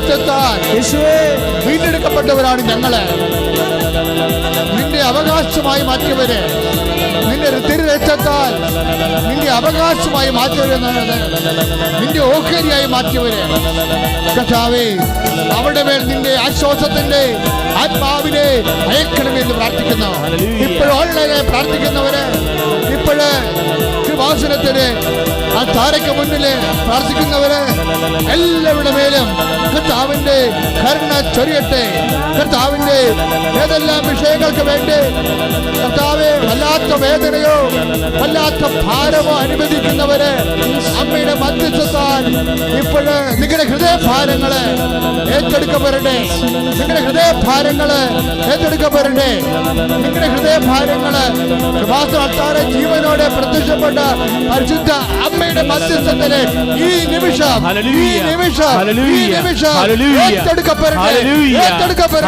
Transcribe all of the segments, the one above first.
രക്തത്താൽ വീണ്ടെടുക്കപ്പെട്ടവരാണ് ഞങ്ങള്. നിന്റെ അവകാശമായി മാറ്റിയവര്, നിന്റെ തിരുരക്തത്താൽ നിന്റെ അവകാശമായി മാറ്റിയവര്, നിന്റെ ഓഹരിയായി മാറ്റിയവര് കർത്താവേ, അവരുടെ മേൽ നിന്റെ ആശ്വാസത്തിന്റെ ആത്മാവിനെ അയക്കണമെന്ന് പ്രാർത്ഥിക്കുന്നു. ഇപ്പോഴും ഓൺലൈനായി പ്രാർത്ഥിക്കുന്നവര്, ഇപ്പോഴ് കൃപാസനത്തിന് ആ താരയ്ക്ക് മുന്നില് പ്രാർത്ഥിക്കുന്നവര് എല്ലാവരുടെ മേലും കർത്താവിന്റെ കരുണ ചൊരിയട്ടെ. കർത്താവിന്റെ ഏതെല്ലാം വിഷയങ്ങൾക്ക് വേണ്ടി കർത്താവെ വല്ലാത്ത വേദനയോ വല്ലാത്ത ഭാരമോ അനുവദിക്കുന്നവര് അമ്മയുടെ മധ്യസ്ഥത്താൽ ഇപ്പോഴ് നിങ്ങളുടെ ഹൃദയഭാരങ്ങള് ഏറ്റെടുക്കപ്പെടട്ടെ. നിങ്ങളുടെ ഹൃദയഭാരങ്ങള് ഏറ്റെടുക്കപ്പെടട്ടെ. നിങ്ങളുടെ ഹൃദയഭാരങ്ങള് കൃപാസന ജീവനോടെ പ്രത്യക്ഷപ്പെട്ട പരിശുദ്ധ അമ്മയുടെ മധ്യസ്ഥത്തില് ഈ നിമിഷം ഏറ്റെടുക്കപ്പെടട്ടെ. ഏറ്റെടുക്കപ്പെടട്ടെ.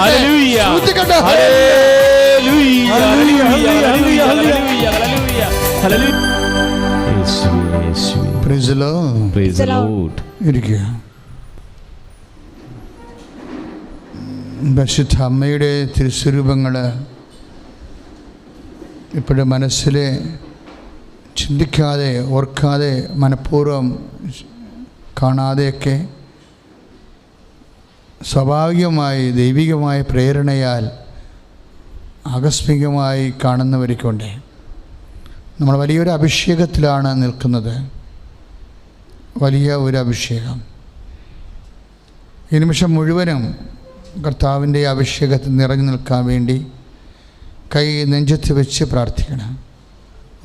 പരിശുദ്ധ അമ്മയുടെ തിരുസ്വരൂപങ്ങള് ഇപ്പോഴും മനസ്സിൽ ചിന്തിക്കാതെ ഓർക്കാതെ മനഃപൂർവ്വം കാണാതെയൊക്കെ സ്വാഭാവികമായി ദൈവികമായ പ്രേരണയാൽ ആകസ്മികമായി കാണുന്നവർക്കുണ്ട്. നമ്മൾ വലിയൊരു അഭിഷേകത്തിലാണ് നിൽക്കുന്നത്. വലിയ ഒരു അഭിഷേകം. ഈ നിമിഷം മുഴുവനും കർത്താവിൻ്റെ അഭിഷേകത്തിൽ നിറഞ്ഞു നിൽക്കാൻ വേണ്ടി കൈ നെഞ്ചത്ത് വെച്ച് പ്രാർത്ഥിക്കണം.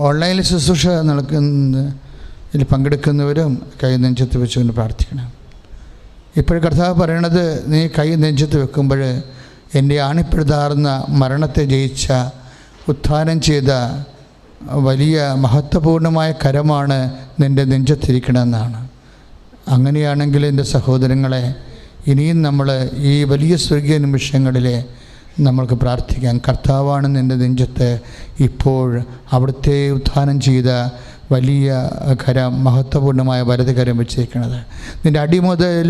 ഓൺലൈനിൽ ശുശ്രൂഷ നടക്കുന്നതിൽ പങ്കെടുക്കുന്നവരും കൈ നെഞ്ചത്ത് വെച്ചുകൊണ്ട് പ്രാർത്ഥിക്കണം. ഇപ്പോൾ കർത്താവ് പറയണത്, നീ കൈ നെഞ്ചത്ത് വെക്കുമ്പോൾ എൻ്റെ ആണിപ്പിഴുതാർന്ന മരണത്തെ ജയിച്ച ഉത്ഥാനം ചെയ്ത വലിയ മഹത്വപൂർണമായ കരമാണ് നിൻ്റെ നെഞ്ചത്തിരിക്കണമെന്നാണ്. അങ്ങനെയാണെങ്കിൽ എൻ്റെ സഹോദരങ്ങളെ, ഇനിയും നമ്മൾ ഈ വലിയ സ്വർഗീയ നിമിഷങ്ങളിൽ നമ്മൾക്ക് പ്രാർത്ഥിക്കാം. കർത്താവാണ് നിൻ്റെ നെഞ്ചത്ത് ഇപ്പോൾ അവിടുത്തെ ഉത്ഥാനം ചെയ്ത വലിയ കരം, മഹത്വപൂർണ്ണമായ വലത് കരം വെച്ചിരിക്കുന്നത്. നിൻ്റെ അടി മുതൽ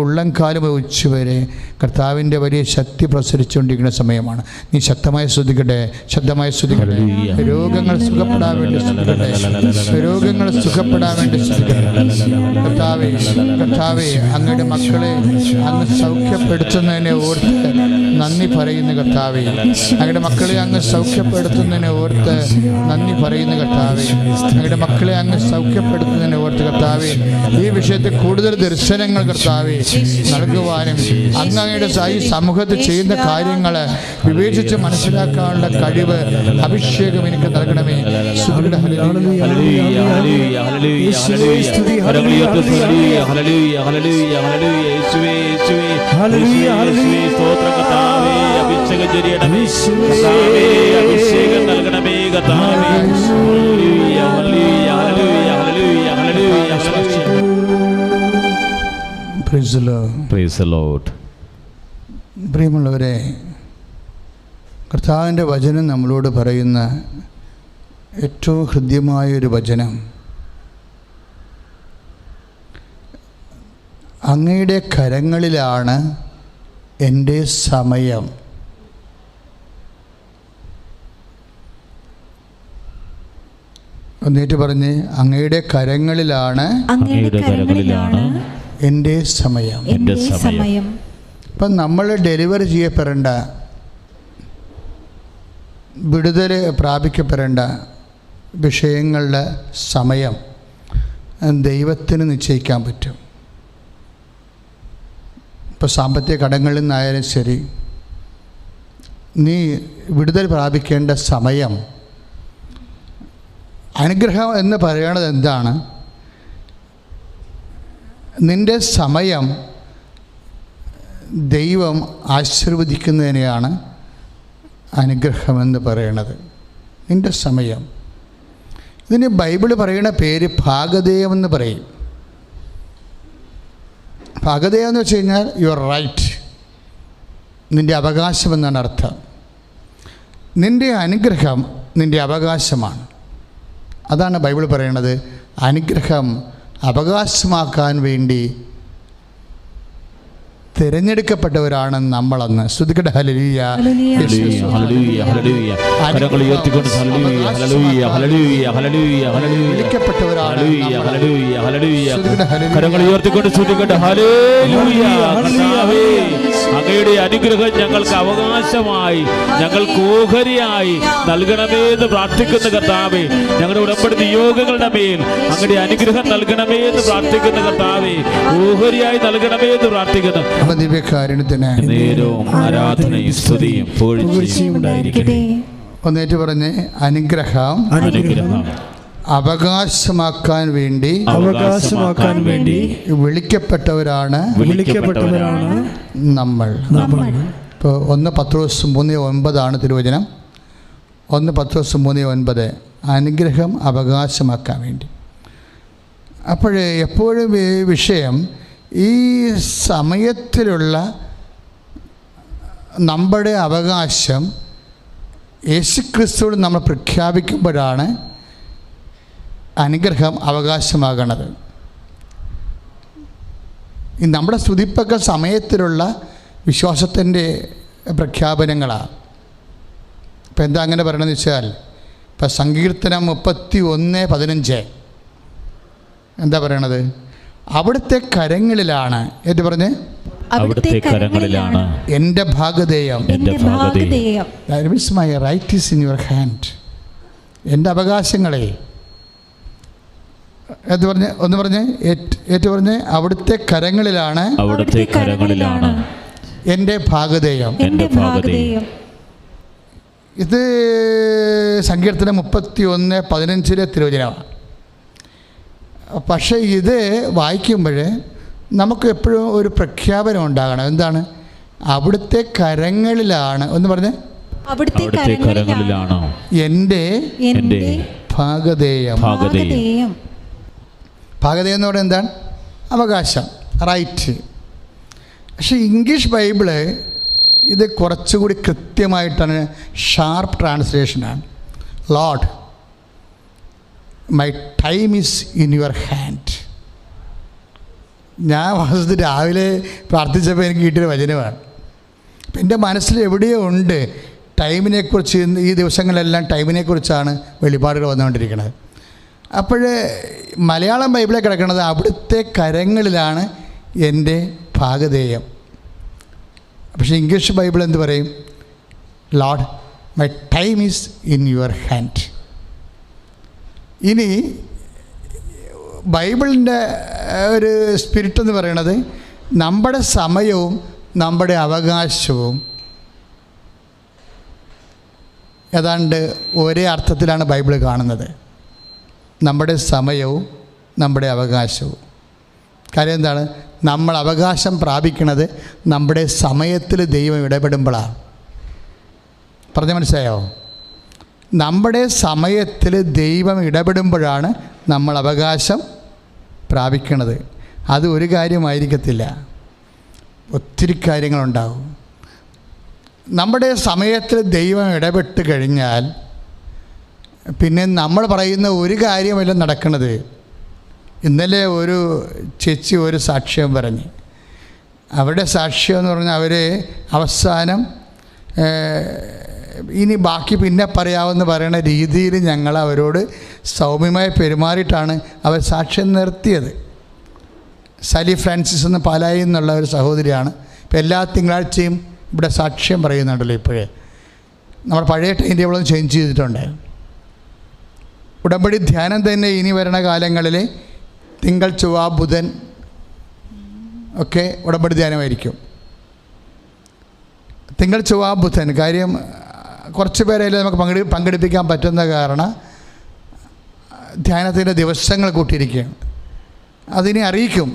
ഉള്ളംകാലം ഉച്ചവരെ കർത്താവിൻ്റെ വലിയ ശക്തി പ്രസരിച്ചുകൊണ്ടിരിക്കുന്ന സമയമാണ്. നീ ശക്തമായി ശ്രദ്ധിക്കട്ടെ, ശബ്ദമായി ശ്രദ്ധിക്കട്ടെ. രോഗങ്ങൾ സുഖപ്പെടാൻ വേണ്ടി ശ്രദ്ധിക്കട്ടെ. രോഗങ്ങൾ സുഖപ്പെടാൻ വേണ്ടി ശ്രദ്ധിക്കട്ടെ. കർത്താവേ, കർത്താവേ, അങ്ങയുടെ മക്കളെ അങ്ങ് സൗഖ്യപ്പെടുത്തുന്നതിനെ ഓർത്ത് നന്ദി പറയുന്ന കർത്താവേ. അങ്ങയുടെ മക്കളെ അങ്ങ് സൗഖ്യപ്പെടുത്തുന്നതിനെ ഓർത്ത് നന്ദി പറയുന്ന കർത്താവേ. അങ്ങയുടെ മക്കളെ അങ്ങ് സൗഖ്യപ്പെടുത്തുന്നതിനെ ഓർത്ത് കർത്താവേ, ഈ വിഷയത്തിൽ കൂടുതൽ ദർശനങ്ങൾ കർത്താവേ നൽകുവാനും അങ്ങ് അങ്ങയുടെ ഈ സമൂഹത്തിൽ ചെയ്യുന്ന കാര്യങ്ങൾ വിവേചിച്ച് മനസ്സിലാക്കാനുള്ള കഴിവ്, അഭിഷേകം എനിക്ക് നൽകണമേ. അഭിഷേകം നൽകണമേ കർത്താവേ. പ്രിയമുള്ളവരെ, കർത്താവിൻ്റെ വചനം നമ്മളോട് പറയുന്ന ഏറ്റവും ഹൃദ്യമായൊരു വചനം, അങ്ങയുടെ കരങ്ങളിലാണ് എൻ്റെ സമയം. എന്നിട്ട് പറഞ്ഞ്, അങ്ങയുടെ കരങ്ങളിലാണ് എൻ്റെ സമയം. ഇപ്പം നമ്മൾ ഡെലിവറി ചെയ്യപ്പെടേണ്ട, വിടുതൽ പ്രാപിക്കപ്പെടേണ്ട വിഷയങ്ങളുടെ സമയം ദൈവത്തിന് നിശ്ചയിക്കാൻ പറ്റും. ഇപ്പോൾ സാമ്പത്തിക കടങ്ങളിൽ നിന്നായാലും ശരി, നീ വിടുതൽ പ്രാപിക്കേണ്ട സമയം, അനുഗ്രഹം എന്ന് പറയണത് എന്താണ്? നിൻ്റെ സമയം ദൈവം ആശീർവദിക്കുന്നതിനെയാണ് അനുഗ്രഹമെന്ന് പറയണത്. നിൻ്റെ സമയം. ഇതിന് ബൈബിൾ പറയുന്ന പേര് ഭാഗധേയം എന്ന് പറയും. ഭാഗധേയം എന്ന് വെച്ച് കഴിഞ്ഞാൽ യുവർ റൈറ്റ്, നിൻ്റെ അവകാശമെന്നാണ് അർത്ഥം. നിൻ്റെ അനുഗ്രഹം നിൻ്റെ അവകാശമാണ്. അതാണ് ബൈബിൾ പറയണത്. അനുഗ്രഹം അവകാശമാക്കാൻ വേണ്ടി തിരഞ്ഞെടുക്കപ്പെട്ടവരാണ് നമ്മളെന്ന്. ശ്രുതിക്കട്ടെ ഹല്ലേലൂയ. ഹല്ലേലൂയ, ഹല്ലേലൂയ, ഹല്ലേലൂയ. കരങ്ങൾ ഉയർത്തിക്കൊണ്ട് ഹല്ലേലൂയ, ഹല്ലേലൂയ, ഹല്ലേലൂയ, ഹല്ലേലൂയ, ഹല്ലേലൂയ. വിളിക്കപ്പെട്ടവരാണ് ഹല്ലേലൂയ, ഹല്ലേലൂയ, ഹല്ലേലൂയ. ശ്രുതിക്കട്ടെ ഹല്ലേലൂയ. കരങ്ങൾ ഉയർത്തിക്കൊണ്ട് ശ്രുതിക്കട്ടെ ഹല്ലേലൂയ. കർത്താവേ, അങ്ങയുടെ അനുഗ്രഹം ഞങ്ങൾക്ക് അവകാശമായി, ഞങ്ങൾക്ക് ഓഹരിയായി നൽകണമേ എന്ന് പ്രാർത്ഥിക്കുന്ന കർത്താവേ. ഞങ്ങളുടെ ഉടമ്പടി നിയോഗങ്ങളുടെ മേൽ അങ്ങയുടെ അനുഗ്രഹം നൽകണമേ എന്ന് പ്രാർത്ഥിക്കുന്ന കർത്താവേ. ഓഹരിയായി നൽകണമേ എന്ന് പ്രാർത്ഥിക്കുന്നു. ദിവ്യകാരുണ്യത്തിന് നേരവും ആരാധനയും സ്തുതിയും പുകഴ്ചയും ഉണ്ടായിരിക്കട്ടെ. ഒന്നേറ്റ് പറഞ്ഞ് അനുഗ്രഹം അവകാശമാക്കാൻ വേണ്ടി വിളിക്കപ്പെട്ടവരാണ് നമ്മൾ. ഇപ്പോൾ 1 പത്രോസ് 3:9 തിരുവചനം. 1 പത്രോസ് 3:9 അനുഗ്രഹം അവകാശമാക്കാൻ വേണ്ടി. അപ്പോൾ എപ്പോഴും വിഷയം ഈ സമയത്തിലുള്ള നമ്മുടെ അവകാശം യേശുക്രിസ്തുവിൽ നമ്മൾ പ്രഖ്യാപിക്കുമ്പോഴാണ് അനുഗ്രഹം അവകാശമാകണത്. ഈ നമ്മുടെ സ്തുതിപ്പൊക്കെ സമയത്തിലുള്ള വിശ്വാസത്തിൻ്റെ പ്രഖ്യാപനങ്ങളാണ്. ഇപ്പം എന്താ അങ്ങനെ പറയണമെന്ന് വെച്ചാൽ, ഇപ്പം സങ്കീർത്തനം 31:15 എന്താ പറയണത്? അവിടുത്തെ കരങ്ങളിലാണ്, എന്ന് പറഞ്ഞ് അവിടുത്തെ കരങ്ങളിലാണ് എൻ്റെ ഭാഗധേയം. That means my right is in your hand. എൻ്റെ അവകാശങ്ങളെ എന്ന് പറഞ്ഞ് ഒന്ന് പറഞ്ഞ് ഏറ്റു പറഞ്ഞ് അവിടുത്തെ കരങ്ങളിലാണ് എൻ്റെ ഭാഗധേയം. ഇത് സങ്കീർത്തനം 31:15 തിരുവചനമാണ്. പക്ഷേ ഇത് വായിക്കുമ്പോൾ നമുക്ക് എപ്പോഴും ഒരു പ്രഖ്യാപനം ഉണ്ടാകണം. എന്താണ്? അവിടുത്തെ കരങ്ങളിലാണ്. ഒന്ന് പറഞ്ഞ് അവിടുത്തെ കരങ്ങളിലാണ് എൻ്റെ ഭാഗധേയം. ഭാഗധേയം എന്ന് പറയുന്നത് എന്താണ്? അവകാശം, റൈറ്റ്. പക്ഷേ ഇംഗ്ലീഷ് ബൈബിള് ഇത് കുറച്ചുകൂടി കൃത്യമായിട്ടാണ്, ഷാർപ്പ് ട്രാൻസ്ലേഷനാണ്. Lord, my time is in your hand. ഞാൻ വാസ്തു രാവിലെ പ്രാർത്ഥിച്ചപ്പോൾ എനിക്ക് കിട്ടിയൊരു വചനമാണ്. അപ്പം എൻ്റെ മനസ്സിൽ എവിടെയോ ഉണ്ട് ടൈമിനെക്കുറിച്ച്. ഈ ദിവസങ്ങളിലെല്ലാം ടൈമിനെക്കുറിച്ചാണ് വെളിപാടുകൾ വന്നുകൊണ്ടിരിക്കുന്നത്. അപ്പോൾ മലയാളം ബൈബിളിൽ കിടക്കുന്നത് അവിടുത്തെ കരങ്ങളിലാണ് എൻ്റെ ഭാഗധേയം. പക്ഷേ ഇംഗ്ലീഷ് ബൈബിൾ എന്ത് പറയും? Lord, my time is in your hand. ഇനി ബൈബിളിൻ്റെ ഒരു സ്പിരിറ്റ് എന്ന് പറയണത് നമ്മുടെ സമയവും നമ്മുടെ അവകാശവും ഏതാണ്ട് ഒരേ അർത്ഥത്തിലാണ് ബൈബിൾ കാണുന്നത്. നമ്മുടെ സമയവും നമ്മുടെ അവകാശവും. കാര്യം എന്താണ്? നമ്മൾ അവകാശം പ്രാപിക്കുന്നത് നമ്മുടെ സമയത്തിൽ ദൈവം ഇടപെടുമ്പോഴാണ്. പറഞ്ഞ മനസ്സിലായോ? നമ്മുടെ സമയത്തിൽ ദൈവം ഇടപെടുമ്പോഴാണ് നമ്മൾ അവകാശം പ്രാപിക്കണത്. അത് ഒരു കാര്യമായിരിക്കത്തില്ല, ഒത്തിരി കാര്യങ്ങളുണ്ടാകും. നമ്മുടെ സമയത്തിൽ ദൈവം ഇടപെട്ട് കഴിഞ്ഞാൽ പിന്നെ നമ്മൾ പറയുന്ന ഒരു കാര്യമല്ല നടക്കുന്നത്. ഇന്നലെ ഒരു ചേച്ചി ഒരു സാക്ഷ്യം പറഞ്ഞ്, അവരുടെ സാക്ഷ്യം എന്ന് പറഞ്ഞാൽ അവർ അവസാനം ഇനി ബാക്കി പിന്നെ പറയാമെന്ന് പറയുന്ന രീതിയിൽ ഞങ്ങൾ അവരോട് സൗമ്യമായി പെരുമാറിയിട്ടാണ് അവർ സാക്ഷ്യം നിർത്തിയത്. സലി ഫ്രാൻസിസ് എന്ന പാലായിൽ നിന്നുള്ള ഒരു സഹോദരിയാണ്. ഇപ്പോൾ എല്ലാ തിങ്കളാഴ്ചയും ഇവിടെ സാക്ഷ്യം പറയുന്നുണ്ടല്ലോ. ഇപ്പോഴേ നമ്മൾ പഴയ ടൈം ടേബിളൊന്നും ചേഞ്ച് ചെയ്തിട്ടുണ്ട്. ഉടമ്പടി ധ്യാനം തന്നെ ഇനി വരുന്ന കാലങ്ങളിൽ തിങ്കൾ, ചൊവ്വ, ബുധൻ ഒക്കെ ഉടമ്പടി ധ്യാനമായിരിക്കും. തിങ്കൾ, ചൊവ്വ, ബുധൻ. കാര്യം കുറച്ച് പേരെല്ലാം നമുക്ക് പങ്കെടുപ്പിക്കാൻ പറ്റുന്ന കാരണം ധ്യാനത്തിൻ്റെ ദിവസങ്ങൾ കൂട്ടിയിരിക്കുകയാണ്. അതിനെ അറിയിക്കും.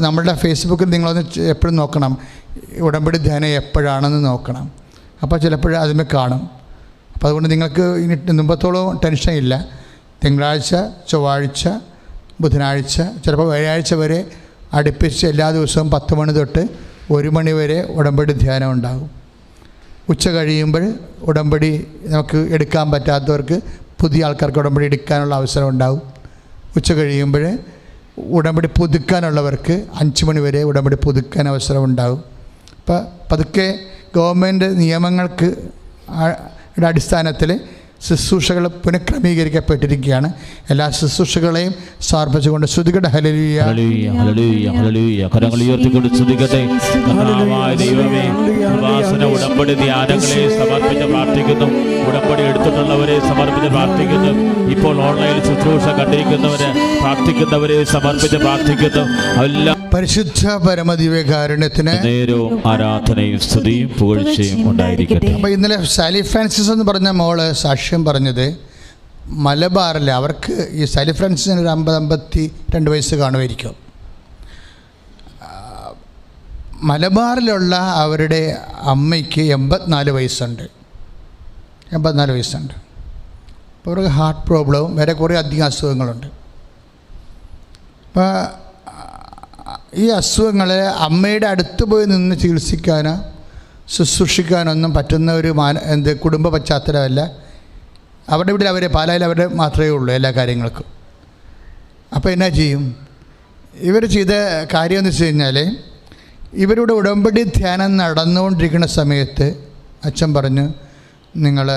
നമ്മളുടെ ഫേസ്ബുക്കിൽ നിങ്ങളൊന്ന് എപ്പോഴും നോക്കണം, ഉടമ്പടി ധ്യാനം എപ്പോഴാണെന്ന് നോക്കണം. അപ്പോൾ ചിലപ്പോൾ അതിന്മേൽ കാണും. അപ്പോൾ അതുകൊണ്ട് നിങ്ങൾക്ക് ഇനി മുമ്പത്തോളം ടെൻഷൻ ഇല്ല. തിങ്കളാഴ്ച, ചൊവ്വാഴ്ച, ബുധനാഴ്ച, ചിലപ്പോൾ വ്യാഴാഴ്ച വരെ അടുപ്പിച്ച് എല്ലാ ദിവസവും 10 മണി തൊട്ട് 1 മണി വരെ ഉടമ്പടി ധ്യാനം ഉണ്ടാകും. ഉച്ച കഴിയുമ്പോൾ ഉടമ്പടി നമുക്ക് എടുക്കാൻ പറ്റാത്തവർക്ക്, പുതിയ ആൾക്കാർക്ക് ഉടമ്പടി എടുക്കാനുള്ള അവസരം ഉണ്ടാകും. ഉച്ച കഴിയുമ്പോൾ ഉടമ്പടി പുതുക്കാനുള്ളവർക്ക് 5 മണി വരെ ഉടമ്പടി പുതുക്കാൻ അവസരം ഉണ്ടാകും. അപ്പോൾ പതുക്കെ ഗവൺമെൻറ് നിയമങ്ങൾക്ക് അടിസ്ഥാനത്തിൽ ശുശ്രൂഷകൾ പുനഃക്രമീകരിക്കപ്പെട്ടിരിക്കുകയാണ്. എല്ലാ ശുശ്രൂഷകളെയും സമർപ്പിച്ചുകൊണ്ട് ശ്രുതികട്ടെ ഹല്ലേലൂയ. കരങ്ങൾ ഉയർത്തിക്കൊണ്ട് ശ്രുതികട്ടെ. കർത്താവായ ദൈവമേ, കൃപാസന ഉടമ്പടി ധ്യാനങ്ങളെ സമർപ്പിച്ച് പ്രാർത്ഥിക്കുന്നു. ഉടമ്പടി എടുത്തിട്ടുള്ളവരെ സമർപ്പിച്ച് പ്രാർത്ഥിക്കുന്നു. ഇപ്പോൾ ഓൺലൈനിൽ ശുശ്രൂഷ കണ്ടിരിക്കുന്നവരെ പ്രാർത്ഥിക്കുന്നവരെ സമർപ്പിച്ച് പ്രാർത്ഥിക്കുന്നു. എല്ലാം പരിശുദ്ധ പരമദിവ്യകാരുണ്യത്തിന് നേരവും ആരാധനയും സ്തുതിയും പുകഴ്ചയും ഉണ്ടായിരിക്കട്ടെ. അപ്പോൾ ഇന്നലെ സാലി ഫ്രാൻസിസ് എന്ന് പറഞ്ഞ മോള് സാക്ഷ്യം പറഞ്ഞത് മലബാറിൽ അവർക്ക് ഈ സാലി ഫ്രാൻസിന് ഒരു 50-52 വയസ്സ് കാണുമായിരിക്കും. മലബാറിലുള്ള അവരുടെ അമ്മയ്ക്ക് 84 വയസ്സുണ്ട്. 84 വയസ്സുണ്ട്. അപ്പോൾ അവർക്ക് ഹാർട്ട് പ്രോബ്ലവും വേറെ കുറേ അധികം അസുഖങ്ങളുണ്ട്. അപ്പോൾ ഈ അസുഖങ്ങളെ അമ്മയുടെ അടുത്ത് പോയി നിന്ന് ചികിത്സിക്കാനോ ശുശ്രൂഷിക്കാനൊന്നും പറ്റുന്ന ഒരു കുടുംബ പശ്ചാത്തലമല്ല. അവരുടെ വീട്ടിൽ അവരെ പാലായിൽ അവരുടെ മാത്രമേ ഉള്ളൂ എല്ലാ കാര്യങ്ങൾക്കും. അപ്പോൾ എന്നാ ചെയ്യും? ഇവർ ചെയ്ത കാര്യം എന്ന് വെച്ച് കഴിഞ്ഞാൽ, ഇവരുടെ ഉടമ്പടി ധ്യാനം നടന്നുകൊണ്ടിരിക്കുന്ന സമയത്ത് അച്ഛൻ പറഞ്ഞു, നിങ്ങൾ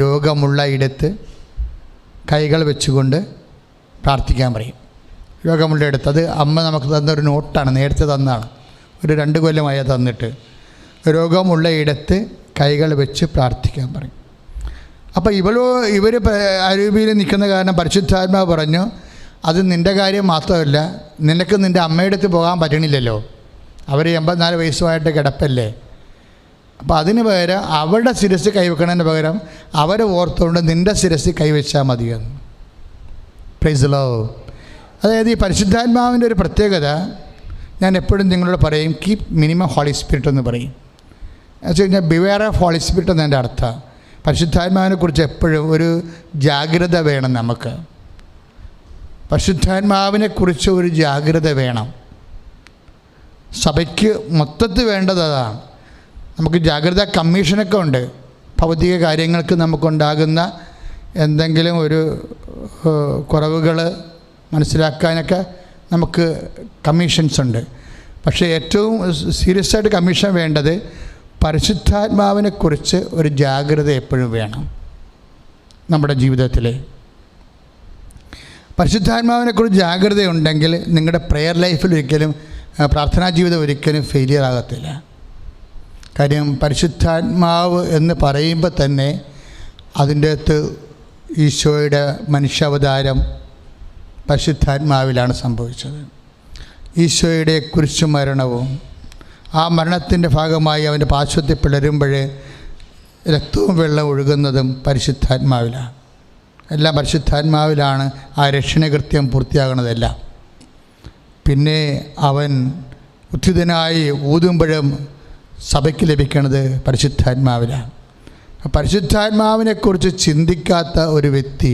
രോഗമുള്ള ഇടത്ത് കൈകൾ വെച്ചുകൊണ്ട് പ്രാർത്ഥിക്കാൻ പറയും. രോഗമുള്ള ഇടത്ത്. അത് അമ്മ നമുക്ക് തന്നൊരു നോട്ടാണ്, നേരത്തെ തന്നാണ്, ഒരു 2 കൊല്ലമായ തന്നിട്ട്. രോഗമുള്ള ഇടത്ത് കൈകൾ വെച്ച് പ്രാർത്ഥിക്കാൻ പറയും. അപ്പോൾ ഇവർ അരൂപിയിൽ നിൽക്കുന്ന കാരണം പരിശുദ്ധാത്മാവ് പറഞ്ഞു, അത് നിൻ്റെ കാര്യം മാത്രമല്ല, നിനക്ക് നിൻ്റെ അമ്മയുടെ അടുത്ത് പോകാൻ പറ്റണില്ലല്ലോ, അവർ 84 വയസ്സുമായിട്ട് കിടപ്പല്ലേ. അപ്പോൾ അതിന് പകരം അവരുടെ ശിരസ് കൈവെക്കണതിന് പകരം അവരെ ഓർത്തുകൊണ്ട് നിൻ്റെ ശിരസ് കൈവച്ചാൽ മതിയെന്ന്. Price the Lord. അതായത് ഈ പരിശുദ്ധാത്മാവിൻ്റെ ഒരു പ്രത്യേകത ഞാൻ എപ്പോഴും നിങ്ങളോട് പറയും, കീപ് മിനിമം ഹോളി സ്പിരിറ്റ് എന്ന് പറയും. എന്ന് വെച്ച് കഴിഞ്ഞാൽ ബിവെയർ ഓഫ് ഹോളി സ്പിരിറ്റ് എന്നതിൻ്റെ അർത്ഥം പരിശുദ്ധാത്മാവിനെ കുറിച്ച് എപ്പോഴും ഒരു ജാഗ്രത വേണം. നമുക്ക് പരിശുദ്ധാത്മാവിനെ കുറിച്ച് ഒരു ജാഗ്രത വേണം. സഭയ്ക്ക് മൊത്തത്തിൽ വേണ്ടത് അതാണ്. നമുക്ക് ജാഗ്രതാ കമ്മീഷനൊക്കെ ഉണ്ട്. ഭൗതിക കാര്യങ്ങൾക്ക് നമുക്കുണ്ടാകുന്ന എന്തെങ്കിലും ഒരു കുറവുകൾ മനസ്സിലാക്കാനൊക്കെ നമുക്ക് കമ്മീഷൻസ് ഉണ്ട്. പക്ഷേ ഏറ്റവും സീരിയസ് ആയിട്ട് കമ്മീഷൻ വേണ്ടത് പരിശുദ്ധാത്മാവിനെക്കുറിച്ച് ഒരു ജാഗ്രത എപ്പോഴും വേണം നമ്മുടെ ജീവിതത്തിൽ. പരിശുദ്ധാത്മാവിനെക്കുറിച്ച് ജാഗ്രതയുണ്ടെങ്കിൽ നിങ്ങളുടെ പ്രെയർ ലൈഫിൽ ഒരിക്കലും, പ്രാർത്ഥനാ ജീവിതം ഒരിക്കലും ഫെയിലിയർ ആകത്തില്ല. കാര്യം പരിശുദ്ധാത്മാവ് എന്ന് പറയുമ്പോൾ തന്നെ അതിൻ്റെ അകത്ത് ഈശോയുടെ മനുഷ്യാവതാരം പരിശുദ്ധാത്മാവിലാണ് സംഭവിച്ചത്. ഈശോയുടെ കുരിശു മരണവും ആ മരണത്തിൻ്റെ ഭാഗമായി അവൻ്റെ പാർശ്വത്തിൽ പിളരുമ്പോൾ രക്തവും വെള്ളം ഒഴുകുന്നതും പരിശുദ്ധാത്മാവിലാണ്. എല്ലാം പരിശുദ്ധാത്മാവിലാണ് ആ രക്ഷണകൃത്യം പൂർത്തിയാകുന്നതെല്ലാം. പിന്നെ അവൻ ഉത്ഥിതനായി ഊതുമ്പോഴും സഭയ്ക്ക് ലഭിക്കുന്നത് പരിശുദ്ധാത്മാവിലാണ്. പരിശുദ്ധാത്മാവിനെക്കുറിച്ച് ചിന്തിക്കാത്ത ഒരു വ്യക്തി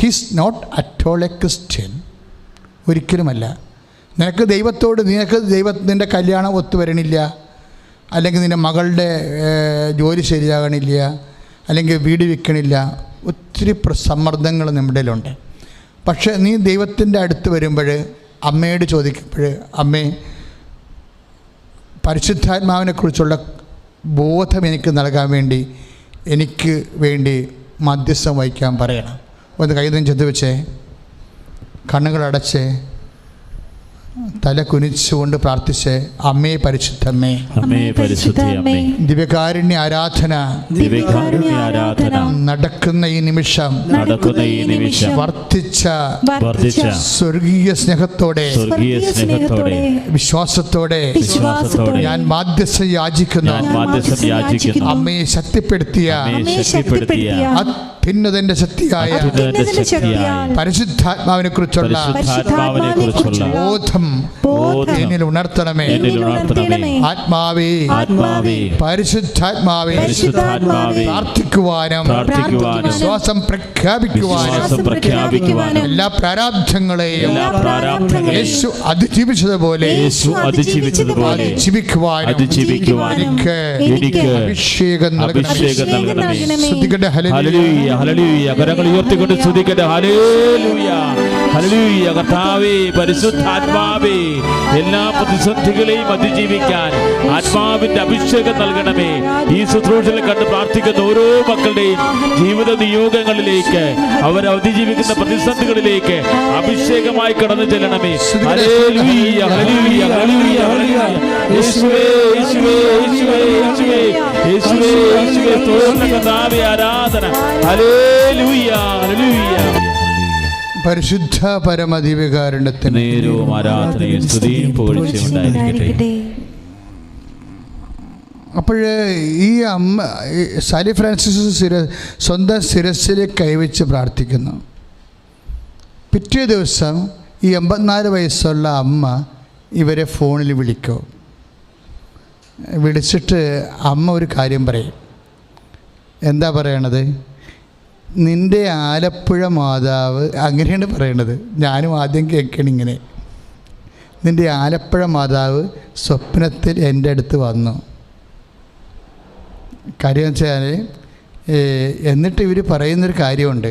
his not at all a Christian. ഒരിക്കലുമല്ല. നിനക്ക് നിൻ്റെ കല്യാണം ഒത്തുവരണില്ല, അല്ലെങ്കിൽ നിൻ്റെ മകളുടെ ജോലി ശരിയാകണില്ല, അല്ലെങ്കിൽ വീട് വിൽക്കണില്ല, ഒത്തിരി സമ്മർദ്ദങ്ങൾ നമ്മുടെയിലുണ്ട്. പക്ഷേ നീ ദൈവത്തിൻ്റെ അടുത്ത് വരുമ്പോൾ, അമ്മയോട് ചോദിക്കുമ്പോൾ, അമ്മേ പരിശുദ്ധാത്മാവിനെക്കുറിച്ചുള്ള ബോധം എനിക്ക് നൽകാൻ വേണ്ടി എനിക്ക് വേണ്ടി മധ്യസ്ഥം വഹിക്കാൻ പറയണം. ഒന്ന് കൈ ചെന്ന് വെച്ചേ, കണ്ണുകളടച്ചേ, തല കുനിച്ചുകൊണ്ട് പ്രാർത്ഥിച്ച്, അമ്മേ പരിശുദ്ധമ്മേ, ദിവ്യകാരുണ്യ ആരാധന നടക്കുന്ന ഈ നിമിഷം വർദ്ധിച്ച സ്വർഗീയ സ്നേഹത്തോടെ വിശ്വാസത്തോടെ ഞാൻ മാധ്യസ്ഥം യാചിക്കുന്നു. അമ്മയെ ശക്തിപ്പെടുത്തിയ അത്യുന്നതന്റെ ശക്തിയായ പരിശുദ്ധാത്മാവിനെ കുറിച്ചുള്ള ബോധം എന്നിൽ ഉണർത്തണമേ. ആത്മാവേ, പരിശുദ്ധാത്മാവേ, പ്രാർത്ഥിക്കുവാനും വിശ്വാസം പ്രഖ്യാപിക്കുവാനും എല്ലാ പ്രാരാബ്ധങ്ങളെയും യേശു അതിജീവിച്ചതുപോലെ ജീവിക്കുവാനും എനിക്ക് അഭിഷേകം നൽകണമേ. ഹല്ലേലൂയ, ഹല്ലേലൂയ. കരങ്ങൾ ഉയർത്തിക്കൊണ്ട് സ്തുതിക്കട്ടെ. ഹല്ലേലൂയ. ഹല്ലേലൂയ. കർത്താവേ, പരിശുദ്ധാത്മാവേ, എല്ലാ പ്രതിസന്ധികളെയും അതിജീവിക്കാൻ ആത്മാവിന്റെ അഭിഷേകം നൽകണമേ. ഈ ശുശ്രൂഷയിൽ കണ്ട് പ്രാർത്ഥിക്കുന്ന ഓരോ മക്കളുടെയും ജീവിത നിയോഗങ്ങളിലേക്ക്, അവർ അതിജീവിക്കുന്ന പ്രതിസന്ധികളിലേക്ക് അഭിഷേകമായി കടന്നു ചെല്ലണമേ. ഹല്ലേലൂയ, ഹല്ലേലൂയ, ഹല്ലേലൂയ, ഹല്ലേലൂയ. യേശുവേ, യേശുവേ, യേശുവേ, യേശുവേ, യേശുവേ, യേശുവേ, സ്തോത്രം കർത്താവേ, ആരാധന. ഹല്ലേലൂയ, ഹല്ലേലൂയ. പരിശുദ്ധ പരമദിവ്യകാരുണ്യത്തിന് നേരവും ആരാധനയും സ്തുതിയും പുകഴ്ചയും ഉണ്ടായിരിക്കട്ടെ. അപ്പോൾ ഈ അമ്മ സാലി ഫ്രാൻസിസ് സ്വന്തം ശിരസ്സിൽ കൈവച്ച് പ്രാർത്ഥിക്കുന്നു. പിറ്റേ ദിവസം ഈ 84 വയസ്സുള്ള അമ്മ ഇവരെ ഫോണിൽ വിളിക്കും. വിളിച്ചിട്ട് അമ്മ ഒരു കാര്യം പറയും. എന്താ പറയണത്? നിൻ്റെ ആലപ്പുഴ മാതാവ്, അങ്ങനെയാണ് പറയണത്. ഞാനും ആദ്യം കേൾക്കണം ഇങ്ങനെ. നിൻ്റെ ആലപ്പുഴ മാതാവ് സ്വപ്നത്തിൽ എൻ്റെ അടുത്ത് വന്നു. കാര്യം വെച്ചാൽ എന്നിട്ട് ഇവർ പറയുന്നൊരു കാര്യമുണ്ട്.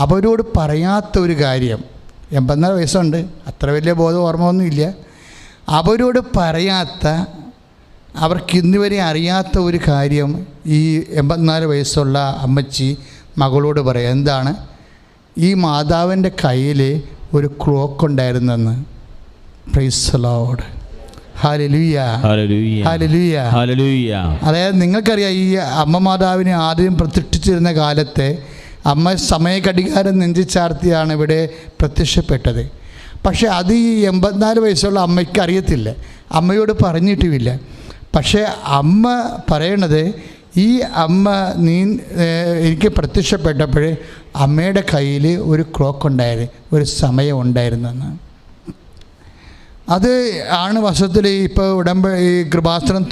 അവരോട് പറയാത്തൊരു കാര്യം. 84 വയസ്സുണ്ട്, അത്ര വലിയ ബോധം ഓർമ്മയൊന്നുമില്ല. അവരോട് പറയാത്ത, അവർക്കിന്ന് വരെ അറിയാത്ത ഒരു കാര്യം ഈ 84 വയസ്സുള്ള അമ്മച്ചി മകളോട് പറയാം. എന്താണ്? ഈ മാതാവിൻ്റെ കയ്യിൽ ഒരു ക്ലോക്ക് ഉണ്ടായിരുന്നെന്ന്. Praise the Lord. ഹല്ലേലൂയ, ഹല്ലേലൂയ, ഹല്ലേലൂയ, ഹല്ലേലൂയ. അതായത് നിങ്ങൾക്കറിയാം, ഈ അമ്മ മാതാവിനെ ആദ്യം പ്രതിഷ്ഠിച്ചിരുന്ന കാലത്തെ അമ്മ സമയഘടികാരം നെഞ്ചിച്ചാർത്തിയാണ് ഇവിടെ പ്രത്യക്ഷപ്പെട്ടത്. പക്ഷേ അത് ഈ 84 വയസ്സുള്ള അമ്മയ്ക്ക് അറിയത്തില്ല, അമ്മയോട് പറഞ്ഞിട്ടുമില്ല. പക്ഷേ അമ്മ പറയണത്, ഈ അമ്മ എനിക്ക് പ്രത്യക്ഷപ്പെട്ടപ്പോൾ അമ്മയുടെ കയ്യിൽ ഒരു ക്ലോക്ക് ഉണ്ടായിരുന്നു, ഒരു സമയം ഉണ്ടായിരുന്നെന്ന്. അത് ആണ് വശത്തിൽ ഇപ്പോൾ ഈ കൃപാസനം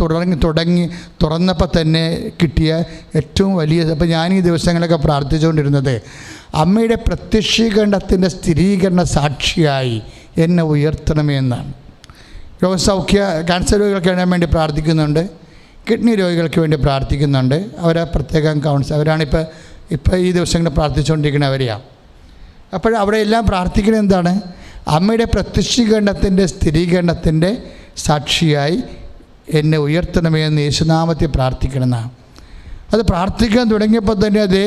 തുറന്നപ്പോൾ തന്നെ കിട്ടിയ ഏറ്റവും വലിയ. അപ്പോൾ ഞാൻ ഈ ദിവസങ്ങളൊക്കെ പ്രാർത്ഥിച്ചുകൊണ്ടിരുന്നത്, അമ്മയുടെ പ്രത്യക്ഷീകരണത്തിൻ്റെ സ്ഥിരീകരണ സാക്ഷിയായി എന്നെ ഉയർത്തണമേ എന്നാണ്. രോഗസൗഖ്യ ക്യാൻസർ രോഗികൾക്ക് വേണ്ടി പ്രാർത്ഥിക്കുന്നുണ്ട്, കിഡ്നി രോഗികൾക്ക് വേണ്ടി പ്രാർത്ഥിക്കുന്നുണ്ട്. അവരെ പ്രത്യേകം അവരാണിപ്പോൾ ഈ ദിവസങ്ങളിൽ പ്രാർത്ഥിച്ചുകൊണ്ടിരിക്കുന്ന അവരെയാണ്. അപ്പോൾ അവിടെ എല്ലാം പ്രാർത്ഥിക്കുന്നത് എന്താണ്? അമ്മയുടെ പ്രത്യക്ഷീകരണത്തിൻ്റെ സ്ഥിരീകരണത്തിൻ്റെ സാക്ഷിയായി എന്നെ ഉയർത്തണമേ എന്ന് യേശുനാമത്തിൽ പ്രാർത്ഥിക്കണമെന്നാണ്. അത് പ്രാർത്ഥിക്കാൻ തുടങ്ങിയപ്പോൾ തന്നെ അതേ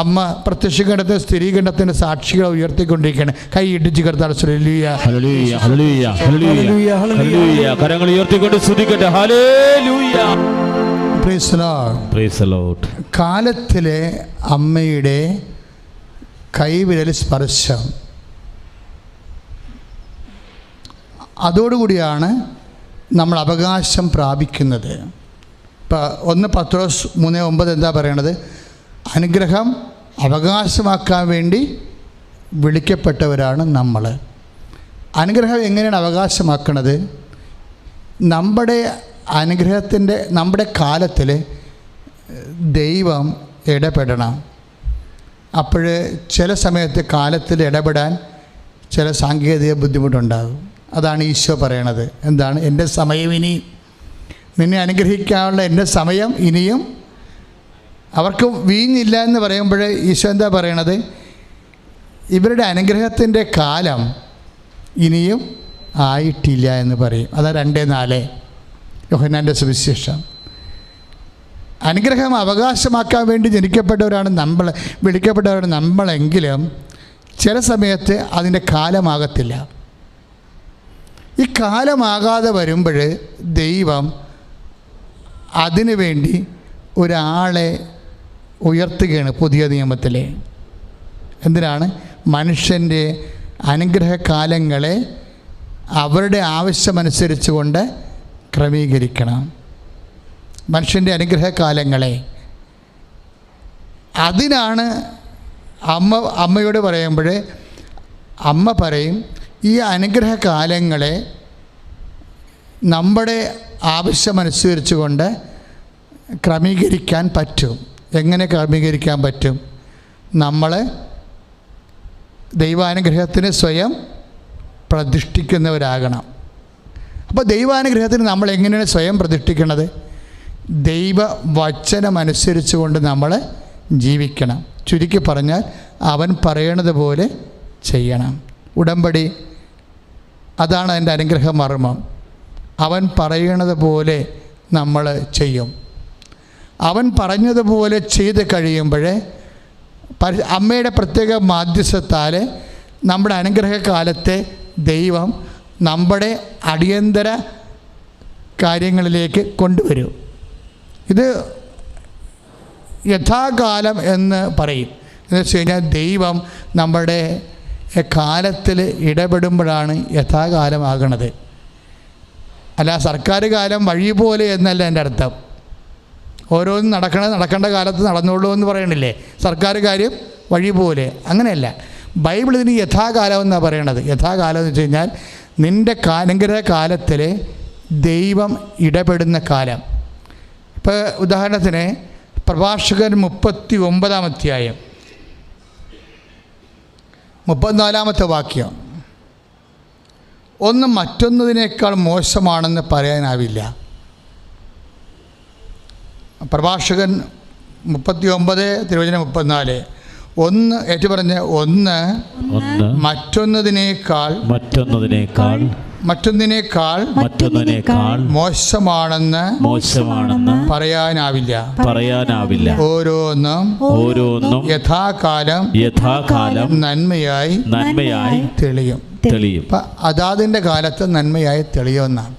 അമ്മ പ്രത്യക്ഷീകരണത്തിൻ്റെ സ്ഥിരീകരണത്തിൻ്റെ സാക്ഷികളെ ഉയർത്തിക്കൊണ്ടിരിക്കുകയാണ്. കൈ ഇടിച്ച് കർത്താവ് ഹല്ലേലൂയ, ഹല്ലേലൂയ, ഹല്ലേലൂയ, ഹല്ലേലൂയ, ഹല്ലേലൂയ. കരങ്ങൾ ഉയർത്തിക്കൊണ്ട് സ്തുതിക്കട്ടെ. ഹല്ലേലൂയ, praise the Lord, praise the Lord. കാലത്തിലെ അമ്മയുടെ കൈവിരൽ സ്പർശം, അതോടുകൂടിയാണ് നമ്മൾ അവകാശം പ്രാപിക്കുന്നത്. ഇപ്പം 1 പത്രോസ് 3:9 എന്താ പറയണത്? അനുഗ്രഹം അവകാശമാക്കാൻ വേണ്ടി വിളിക്കപ്പെട്ടവരാണ് നമ്മൾ. അനുഗ്രഹം എങ്ങനെയാണ് അവകാശമാക്കുന്നത്? നമ്മുടെ അനുഗ്രഹത്തിൻ്റെ നമ്മുടെ കാലത്തിൽ ദൈവം ഇടപെടണം. അപ്പോൾ ചില സമയത്ത് കാലത്തിൽ ഇടപെടാൻ ചില സാങ്കേതിക ബുദ്ധിമുട്ടുണ്ടാകും. അതാണ് ഈശോ പറയണത്. എന്താണ്? എൻ്റെ സമയം ഇനി, നിന്നെ അനുഗ്രഹിക്കാനുള്ള എൻ്റെ സമയം ഇനിയും. അവർക്ക് വീഞ്ഞില്ല എന്ന് പറയുമ്പോൾ ഈശോ എന്താ പറയണത്? ഇവരുടെ അനുഗ്രഹത്തിൻ്റെ കാലം ഇനിയും ആയിട്ടില്ല എന്ന് പറയും. അതാ 2:4 യോഹന്നാൻ്റെ സുവിശേഷം. അനുഗ്രഹം അവകാശമാക്കാൻ വേണ്ടി ജനിക്കപ്പെട്ടവരാണ് നമ്മൾ, വിളിക്കപ്പെട്ടവരാണ് നമ്മളെങ്കിലും ചില സമയത്ത് അതിൻ്റെ കാലമാകത്തില്ല. ഈ കാലമാകാതെ വരുമ്പോൾ ദൈവം അതിനു വേണ്ടി ഒരാളെ ഉയർത്തുകയാണ് പുതിയ നിയമത്തിലെ. എന്തിനാണ്? മനുഷ്യൻ്റെ അനുഗ്രഹകാലങ്ങളെ അവരുടെ ആവശ്യമനുസരിച്ച് കൊണ്ട് ക്രമീകരിക്കണം. മനുഷ്യൻ്റെ അനുഗ്രഹകാലങ്ങളെ അതിനാണ് അമ്മയോട് പറയുമ്പോൾ അമ്മ പറയും, ഈ അനുഗ്രഹകാലങ്ങളെ നമ്മുടെ ആവശ്യമനുസരിച്ച് കൊണ്ട് ക്രമീകരിക്കാൻ പറ്റും. എങ്ങനെ ക്രമീകരിക്കാൻ പറ്റും? നമ്മൾ ദൈവാനുഗ്രഹത്തിന് സ്വയം പ്രതിഷ്ഠിക്കുന്നവരാകണം. അപ്പോൾ ദൈവാനുഗ്രഹത്തിന് നമ്മൾ എങ്ങനെയാണ് സ്വയം പ്രതിഷ്ഠിക്കുന്നത്? ദൈവ വചനമനുസരിച്ച് കൊണ്ട് നമ്മൾ ജീവിക്കണം. ചുരുക്കി പറഞ്ഞാൽ അവൻ പറയണത് പോലെ ചെയ്യണം. ഉടമ്പടി. അതാണ് അതിൻ്റെ അനുഗ്രഹ മർമ്മം. അവൻ പറയണത് പോലെ നമ്മൾ ചെയ്യും. അവൻ പറഞ്ഞതുപോലെ ചെയ്ത് കഴിയുമ്പോൾ അമ്മയുടെ പ്രത്യേക മാധ്യസ്ഥത്താൽ നമ്മുടെ അനുഗ്രഹകാലത്തെ ദൈവം നമ്മുടെ അടിയന്തര കാര്യങ്ങളിലേക്ക് കൊണ്ടുവരും. ഇത് യഥാകാലം എന്ന് പറയും. എന്ന് വെച്ച് കഴിഞ്ഞാൽ ദൈവം നമ്മുടെ കാലത്തിൽ ഇടപെടുമ്പോഴാണ് യഥാകാലമാകണത്. അല്ല സർക്കാർ കാലം വഴി പോലെ എന്നല്ല എൻ്റെ അർത്ഥം. ഓരോന്നും നടക്കേണ്ട കാലത്ത് നടന്നോളൂ എന്ന് പറയണില്ലേ? സർക്കാർ കാര്യം വഴി പോലെ, അങ്ങനെയല്ല. ബൈബിൾ ഇതിന് യഥാകാലം എന്നാണ് പറയണത്. യഥാകാലം എന്ന് വെച്ച് കഴിഞ്ഞാൽ നിൻ്റെ അനുഗ്രഹ കാലത്തിൽ ദൈവം ഇടപെടുന്ന കാലം. ഇപ്പോൾ ഉദാഹരണത്തിന് പ്രഭാഷകൻ 39 അധ്യായം 34 വാക്യം, ഒന്ന് മറ്റൊന്നതിനേക്കാൾ മോശമാണെന്ന് പറയാനാവില്ല. പ്രഭാഷകൻ 39 തിരുവചനം 34, ഒന്ന് ഏറ്റുപറഞ്ഞ് ഒന്ന് മറ്റൊന്നതിനേക്കാൾ മോശമാണെന്ന് പറയാനാവില്ല. ഓരോന്നും യഥാകാലം നന്മയായി തെളിയും. അതാതിൻ്റെ കാലത്ത് നന്മയായി തെളിയുമെന്നാണ്.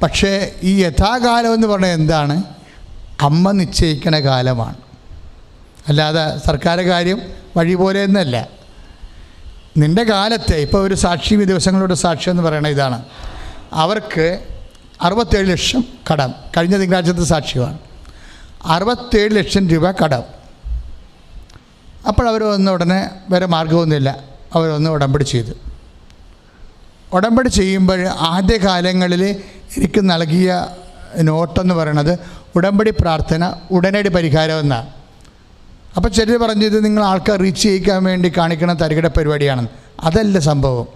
പക്ഷേ ഈ യഥാകാലം എന്ന് പറഞ്ഞാൽ എന്താണ്? അമ്മ നിശ്ചയിക്കണ കാലമാണ്, അല്ലാതെ സർക്കാർ കാര്യം വഴി പോലെ എന്നല്ല. നിൻ്റെ കാലത്തെ ഇപ്പോൾ ഒരു സാക്ഷി ദിവസങ്ങളുടെ സാക്ഷ്യം എന്ന് പറയുന്നത് ഇതാണ്. അവർക്ക് 67 ലക്ഷം കടം. കഴിഞ്ഞ തിങ്കളാഴ്ചത്തെ സാക്ഷ്യമാണ്. 67 ലക്ഷം രൂപ കടം. അപ്പോൾ അവർ വന്ന ഉടനെ വേറെ മാർഗമൊന്നുമില്ല, അവരൊന്ന് ഉടമ്പടി ചെയ്തു. ഉടമ്പടി ചെയ്യുമ്പോൾ ആദ്യ കാലങ്ങളിൽ എനിക്ക് നൽകിയ നോട്ടെന്ന് പറയണത് ഉടമ്പടി പ്രാർത്ഥന ഉടനടി പരിഹാരമെന്നാണ്. അപ്പോൾ ചിലർ പറഞ്ഞത് നിങ്ങൾ ആൾക്കാർ റീച്ച് ചെയ്യിക്കാൻ വേണ്ടി കാണിക്കുന്ന തരികിട പരിപാടിയാണെന്ന്. അതല്ല സംഭവം.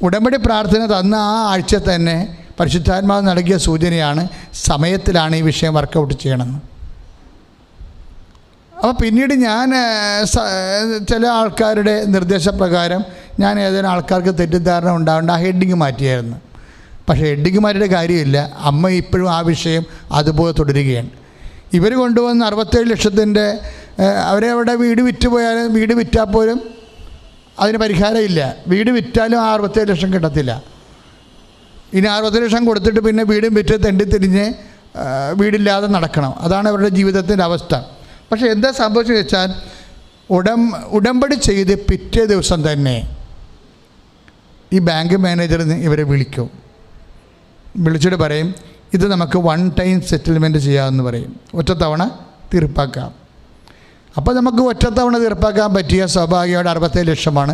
ഉടമ്പടി പ്രാർത്ഥന തന്ന ആ ആഴ്ച തന്നെ പരിശുദ്ധാത്മാവ് നൽകിയ സൂചനയാണ്, സമയത്തിലാണ് ഈ വിഷയം വർക്കൗട്ട് ചെയ്യണമെന്ന്. അപ്പോൾ പിന്നീട് ഞാൻ ചില ആൾക്കാരുടെ നിർദ്ദേശപ്രകാരം ഞാൻ ഏതെങ്കിലും ആൾക്കാർക്ക് തെറ്റിദ്ധാരണ ഉണ്ടാവേണ്ട ആ ഹെഡിങ് മാറ്റിയായിരുന്നു. പക്ഷേ ഹെഡിങ് മാറ്റിയുടെ കാര്യമില്ല. അമ്മ ഇപ്പോഴും ആ വിഷയം അതുപോലെ തുടരുകയാണ്. ഇവർ കൊണ്ടുവന്ന 67 ലക്ഷത്തിൻ്റെ അവരവിടെ വീട് വിറ്റ് പോയാലും, വീട് വിറ്റാൽ പോലും അതിന് പരിഹാരമില്ല. വീട് വിറ്റാലും ആ 67 ലക്ഷം കിട്ടത്തില്ല. ഇനി 67 ലക്ഷം കൊടുത്തിട്ട് പിന്നെ വീടും വിറ്റ് തെണ്ടിത്തിരിഞ്ഞ് വീടില്ലാതെ നടക്കണം. അതാണ് അവരുടെ ജീവിതത്തിൻ്റെ അവസ്ഥ. പക്ഷേ എന്താ സംഭവിച്ചതെന്ന് വെച്ചാൽ ഉടമ്പടി ചെയ്ത് പിറ്റേ ദിവസം തന്നെ ഈ ബാങ്ക് മാനേജർ ഇവരെ വിളിച്ചിട്ട് പറയും, ഇത് നമുക്ക് 1 ടൈം സെറ്റിൽമെൻറ്റ് ചെയ്യാമെന്ന് പറയും. ഒറ്റത്തവണ തീർപ്പാക്കാം. അപ്പോൾ നമുക്ക് ഒറ്റത്തവണ തീർപ്പാക്കാൻ പറ്റിയ സ്വാഭാവികമായിട്ട് 67 ലക്ഷമാണ്.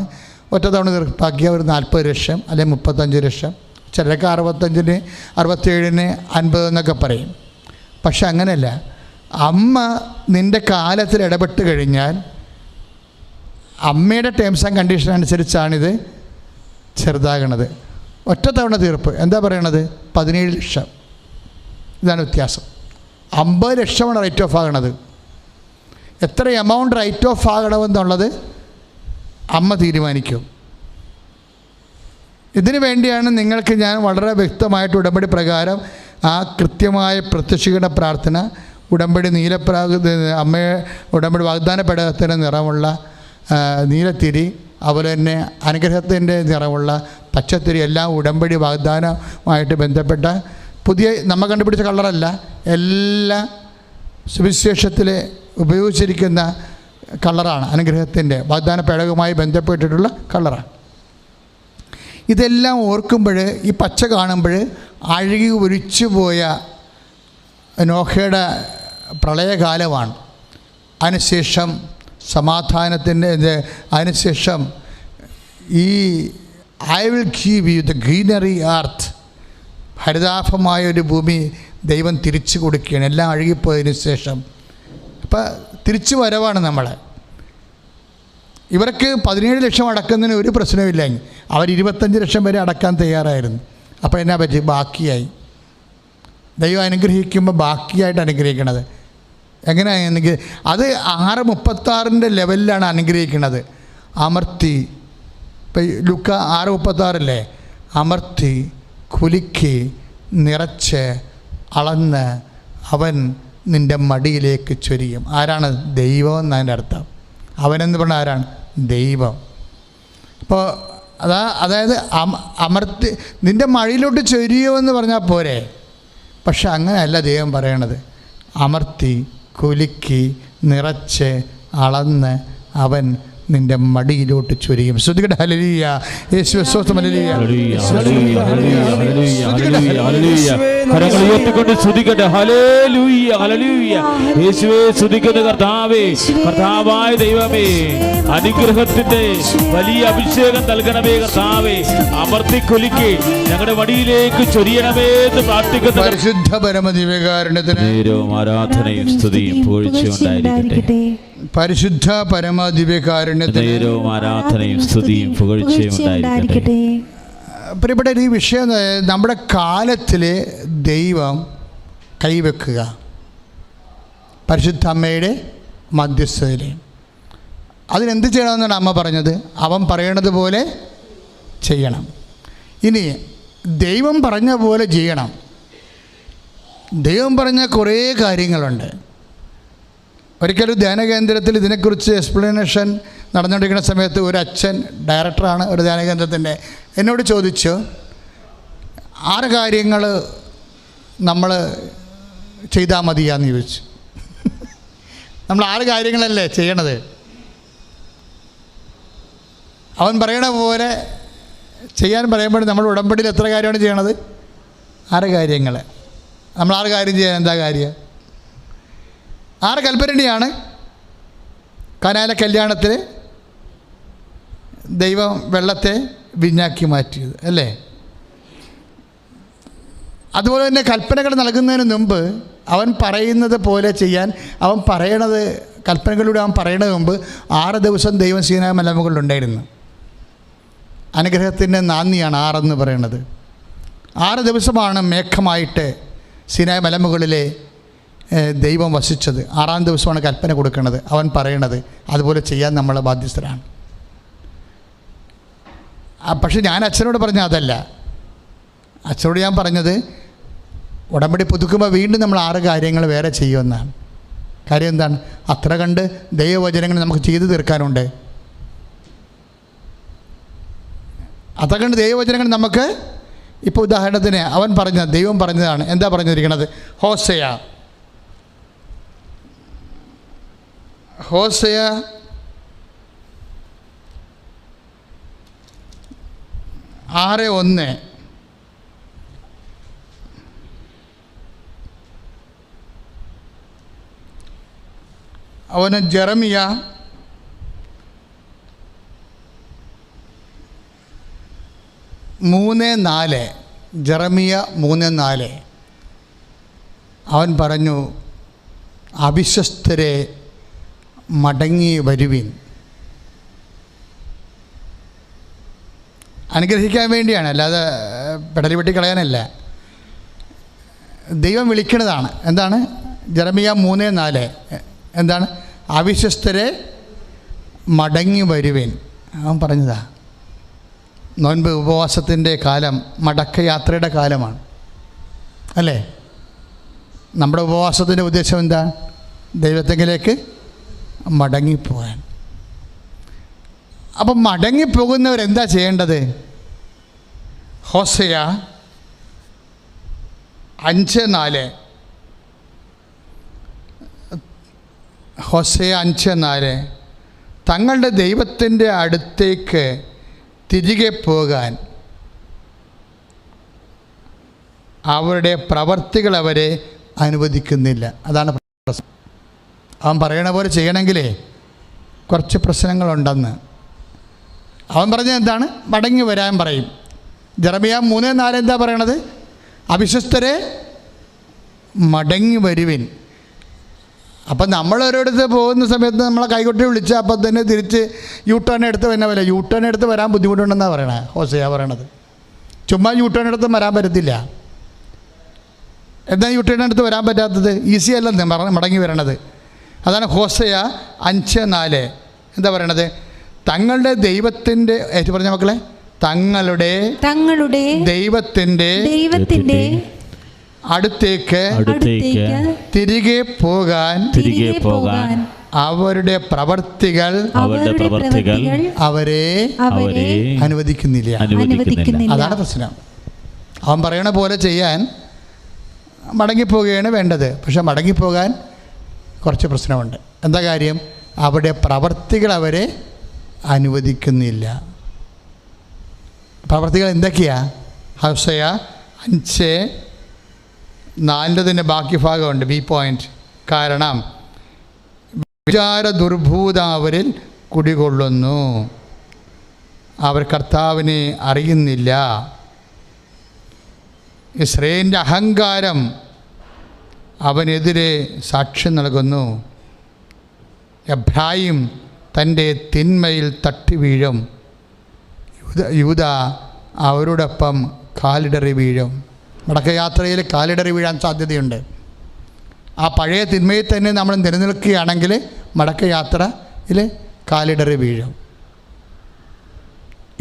ഒറ്റത്തവണ തീർപ്പാക്കിയ ഒരു 40 ലക്ഷം അല്ലെങ്കിൽ 35 ലക്ഷം, ചിലരൊക്കെ 65-ന് 67-ന് 50 എന്നൊക്കെ പറയും. പക്ഷെ അങ്ങനെയല്ല. അമ്മ നിൻ്റെ കാലത്തിൽ ഇടപെട്ട് കഴിഞ്ഞാൽ അമ്മയുടെ ടേംസ് ആൻഡ് കണ്ടീഷൻ അനുസരിച്ചാണിത് ചെറുതാകണത്. ഒറ്റത്തവണ തീർപ്പ് എന്താ പറയണത്? 17 ലക്ഷം. ഇതാണ് വ്യത്യാസം. 50 ലക്ഷമാണ് റൈറ്റ് ഓഫ് ആകണത്. എത്ര എമൗണ്ട് റൈറ്റ് ഓഫ് ആകണമെന്നുള്ളത് അമ്മ തീരുമാനിക്കും. ഇതിനു വേണ്ടിയാണ് നിങ്ങൾക്ക് ഞാൻ വളരെ വ്യക്തമായിട്ട് ഉടമ്പടി പ്രകാരം ആ കൃത്യമായ പ്രത്യക്ഷീകരണ പ്രാർത്ഥന, ഉടമ്പടി അമ്മയെ ഉടമ്പടി വാഗ്ദാന പേടകത്തിൻ്റെ നിറമുള്ള നീലത്തിരി, അതുപോലെ തന്നെ അനുഗ്രഹത്തിൻ്റെ നിറമുള്ള പച്ചത്തിരി, എല്ലാം ഉടമ്പടി വാഗ്ദാനമായിട്ട് ബന്ധപ്പെട്ട പുതിയ നമ്മൾ കണ്ടുപിടിച്ച കളറല്ല, എല്ലാ സുവിശേഷത്തിൽ ഉപയോഗിച്ചിരിക്കുന്ന കളറാണ്. അനുഗ്രഹത്തിൻ്റെ വാഗ്ദാന പേടകവുമായി ബന്ധപ്പെട്ടിട്ടുള്ള കളറാണ്. ഇതെല്ലാം ഓർക്കുമ്പോൾ ഈ പച്ച കാണുമ്പോൾ അഴുകി ഒലിച്ചു പോയ നോഹയുടെ പ്രളയകാലമാണ്. അതിനുശേഷം സമാധാനത്തിൻ്റെ അതിനുശേഷം ഈ I will give you the greenery earth, ഹരിതാഭമായൊരു ഭൂമി ദൈവം തിരിച്ചു കൊടുക്കുകയാണ് എല്ലാം അഴുകിപ്പോയതിനു ശേഷം. അപ്പം തിരിച്ചു വരവാണ് നമ്മൾ. ഇവർക്ക് 17 ലക്ഷം അടക്കുന്നതിന് ഒരു പ്രശ്നമില്ല. അവർ 25 ലക്ഷം വരെ അടക്കാൻ തയ്യാറായിരുന്നു. അപ്പോൾ എന്നാ പറ്റി? ബാക്കിയായി. ദൈവം അനുഗ്രഹിക്കുമ്പോൾ ബാക്കിയായിട്ട് അനുഗ്രഹിക്കണത് എങ്ങനെയാണ്? അത് 6:36 ലെവലിലാണ് അനുഗ്രഹിക്കുന്നത്. അമർത്തി ഇപ്പം ലുക്ക 6:36 അമർത്തി കുലുക്കി നിറച്ച് അളന്ന് അവൻ നിൻ്റെ മടിയിലേക്ക് ചൊരിയും. ആരാണ്? ദൈവം എന്നതിൻ്റെ അർത്ഥം. അവനെന്ന് പറഞ്ഞാൽ ആരാണ്? ദൈവം. അപ്പോൾ അതായത് അമർത്തി നിൻ്റെ മടിയിലോട്ട് ചൊരിയുമെന്ന് പറഞ്ഞാൽ പോരെ. പക്ഷെ അങ്ങനെയല്ല ദൈവം പറയണത്. അമർത്തി കുലുക്കി നിറച്ച് അളന്ന് അവൻ നിന്റെ മടിയിലോട്ട് ചൊരിയും. ശ്രദ്ധിക്കട്ടെ. ഹല്ലേലൂയ. യേശുവേ സ്തോത്രം. ഹല്ലേലൂയ. കരങ്ങൾ ഉയർത്തിക്കൊണ്ട് സ്തുതിക്കട്ടെ. ഹല്ലേലൂയ, ഹല്ലേലൂയ. യേശുവേ സ്തുതിക്കുന്ന കർത്താവേ, കർത്താവായ ദൈവമേ, അനുഗ്രഹത്തിന്റെ വലിയ അഭിഷേകം നൽകണമേ കർത്താവേ. അമർത്തി കുലുക്കി ഞങ്ങളുടെ മടിയിലേക്ക് ചൊരിയണമേ എന്ന് പ്രാർത്ഥിക്കുന്നു. പരിശുദ്ധ പരമദിവ്യകാരുണ്യത്തിന് നേരവും ആരാധനയും സ്തുതിയും പുകഴ്ചയും ഉണ്ടായിരിക്കട്ടെ. പരിശുദ്ധ പരമദിവ്യകാരുണ്യത്തിന് നേരവും ആരാധനയും സ്തുതിയും പുകഴ്ചയും ഉണ്ടായിരിക്കട്ടെ. പ്രിയപ്പെട്ട ഈ വിഷയം നമ്മുടെ കാലത്തിൽ ദൈവം കൈവെക്കുക, പരിശുദ്ധ അമ്മയുടെ മധ്യസ്ഥതയിൽ. അതിനെന്ത് ചെയ്യണമെന്നാണ് അമ്മ പറഞ്ഞത്? അവൻ പറയണത് പോലെ ചെയ്യണം. ഇനി ദൈവം പറഞ്ഞ പോലെ ചെയ്യണം. ദൈവം പറഞ്ഞ കുറേ കാര്യങ്ങളുണ്ട്. ഒരിക്കലും ധ്യാനകേന്ദ്രത്തിൽ ഇതിനെക്കുറിച്ച് എക്സ്പ്ലനേഷൻ നടന്നുകൊണ്ടിരിക്കുന്ന സമയത്ത് ഒരു അച്ഛൻ, ഡയറക്ടറാണ് ഒരു ധ്യാനകേന്ദ്രത്തിൻ്റെ, എന്നോട് ചോദിച്ചു 6 കാര്യങ്ങൾ നമ്മൾ ചെയ്താൽ മതിയാന്ന് ചോദിച്ചു. നമ്മൾ 6 കാര്യങ്ങളല്ലേ ചെയ്യണത്? അവൻ പറയണ പോലെ ചെയ്യാൻ പറയുമ്പോൾ നമ്മൾ ഉടമ്പടിയിൽ എത്ര കാര്യമാണ് ചെയ്യണത്? 6 കാര്യങ്ങൾ. നമ്മൾ 6 കാര്യം ചെയ്യാൻ എന്താ കാര്യം? 6 കൽപ്പനയാണ് കനാല കല്യാണത്തിൽ ദൈവം വെള്ളത്തെ വീഞ്ഞാക്കി മാറ്റിയത് അല്ലേ? അതുപോലെ തന്നെ കൽപ്പനകൾ നൽകുന്നതിന് മുമ്പ് അവൻ പറയുന്നത് പോലെ ചെയ്യാൻ, അവൻ പറയണത് കൽപ്പനകളിലൂടെ അവൻ പറയണത് മുമ്പ് 6 ദിവസം ദൈവം സീനായി മലമുകളിലുണ്ടായിരുന്നു. അനുഗ്രഹത്തിൻ്റെ നാന്ദിയാണ് 6 എന്ന് പറയുന്നത്. 6 ദിവസമാണ് മേഘമായിട്ട് സീനായി മലമുകളിലെ ദൈവം വസിച്ചത്. 6-ാം ദിവസമാണ് കൽപ്പന കൊടുക്കുന്നത്. അവൻ പറയണത് അതുപോലെ ചെയ്യാൻ നമ്മൾ ബാധ്യസ്ഥരാണ്. പക്ഷെ ഞാൻ അച്ഛനോട് പറഞ്ഞ അതല്ല. അച്ഛനോട് ഞാൻ പറഞ്ഞത് ഉടമ്പടി പുതുക്കുമ്പോൾ വീണ്ടും നമ്മൾ 6 കാര്യങ്ങൾ വേറെ ചെയ്യുമെന്നാണ്. കാര്യം എന്താണ്? അത്ര കണ്ട് ദൈവവചനങ്ങൾ നമുക്ക് ചെയ്തു തീർക്കാനുണ്ട്. അത്ര കണ്ട് ദൈവവചനങ്ങൾ നമുക്ക് ഇപ്പോൾ ഉദാഹരണത്തിന് അവൻ പറഞ്ഞ ദൈവം പറഞ്ഞതാണ്. എന്താ പറഞ്ഞിരിക്കുന്നത്? ഹോസയ 6:1. അവന് ജെറമിയ 3:4. ജെറമിയ 3:4 അവൻ പറഞ്ഞു, അവിശ്വസ്തരെ മടങ്ങി വരുവിൻ. അനുഗ്രഹിക്കാൻ വേണ്ടിയാണ്, അല്ലാതെ പെടലി വെട്ടി കളയാനല്ല. ദൈവം വിളിക്കുന്നതാണ്. എന്താണ്? ജെറമിയ 3:4 എന്താണ്? അവിശ്വസ്തരെ മടങ്ങി വരുവിൻ. അവൻ പറഞ്ഞതാ. നോൻപ് ഉപവാസത്തിൻ്റെ കാലം മടക്കയാത്രയുടെ കാലമാണ് അല്ലേ? നമ്മുടെ ഉപവാസത്തിൻ്റെ ഉദ്ദേശം എന്താ? ദൈവത്തെങ്കിലേക്ക് മടങ്ങിപ്പോകാൻ. അപ്പം മടങ്ങിപ്പോകുന്നവരെന്താ ചെയ്യേണ്ടത്? ഹോസയ 5:4. ഹോസയ 5:4 തങ്ങളുടെ ദൈവത്തിൻ്റെ അടുത്തേക്ക് തിരികെ പോകാൻ അവരുടെ പ്രവർത്തികൾ അവരെ അനുവദിക്കുന്നില്ല. അതാണ് പ്രശ്നം. അവൻ പറയണ പോലെ ചെയ്യണമെങ്കിലേ കുറച്ച് പ്രശ്നങ്ങളുണ്ടെന്ന്. അവൻ പറഞ്ഞത് എന്താണ്? മടങ്ങി വരാൻ പറയും. ജെറമിയ 3:4 എന്താ പറയണത്? അവിശ്വസ്തരെ മടങ്ങി വരുവിൻ. അപ്പം നമ്മളൊരിടത്ത് പോകുന്ന സമയത്ത് നമ്മളെ കൈകൊട്ടി വിളിച്ച് അപ്പം തന്നെ തിരിച്ച് യൂട്ടേൺ എടുത്ത് തന്നെ വരില്ല. യൂട്ടേൺ എടുത്ത് വരാൻ ബുദ്ധിമുട്ടുണ്ടെന്നാണ് പറയണത്. ഹോസയ പറയണത്. ചുമ്മാ യൂട്ടേൺ എടുത്ത് വരാൻ പറ്റത്തില്ല. എന്താ യൂട്ടേൺ എടുത്ത് വരാൻ പറ്റാത്തത്? ഈസി അല്ലെന്ന് മടങ്ങി വരണത്. അതാണ് ഹോസയ 5:4 എന്താ പറയണത്? തങ്ങളുടെ ദൈവത്തിൻ്റെ ഏറ്റു പറഞ്ഞ മക്കളെ, തങ്ങളുടെ ദൈവത്തിൻ്റെ അടുത്തേക്ക് തിരികെ പോകാൻ അവരുടെ പ്രവർത്തികൾ അവരെ അനുവദിക്കുന്നില്ല. അതാണ് പ്രശ്നം. അവൻ പറയണ പോലെ ചെയ്യാൻ മടങ്ങിപ്പോവുകയാണ് വേണ്ടത്. പക്ഷെ മടങ്ങിപ്പോകാൻ കുറച്ച് പ്രശ്നമുണ്ട്. എന്താ കാര്യം? അവരുടെ പ്രവർത്തികൾ അവരെ അനുവദിക്കുന്നില്ല. പ്രവർത്തികൾ എന്തൊക്കെയാ? ഹോശേയ 5:4 ബാക്കി ഭാഗമുണ്ട്, ബി പോയിന്റ്. കാരണം വിചാര ദുർഭൂതം അവരിൽ കുടികൊള്ളുന്നു, അവർ കർത്താവിനെ അറിയുന്നില്ല. ഇസ്രായേലിൻ്റെ അഹങ്കാരം അവനെതിരെ സാക്ഷ്യം നൽകുന്നു. എബ്രായിം തൻ്റെ തിന്മയിൽ തട്ടി വീഴും, യൂദ അവരോടൊപ്പം കാലിടറി വീഴും. മടക്കയാത്രയിൽ കാലിടറി വീഴാൻ സാധ്യതയുണ്ട്. ആ പഴയ തിന്മയിൽ തന്നെ നമ്മൾ നിലനിൽക്കുകയാണെങ്കിൽ മടക്കയാത്രയിൽ കാലിടറി വീഴും.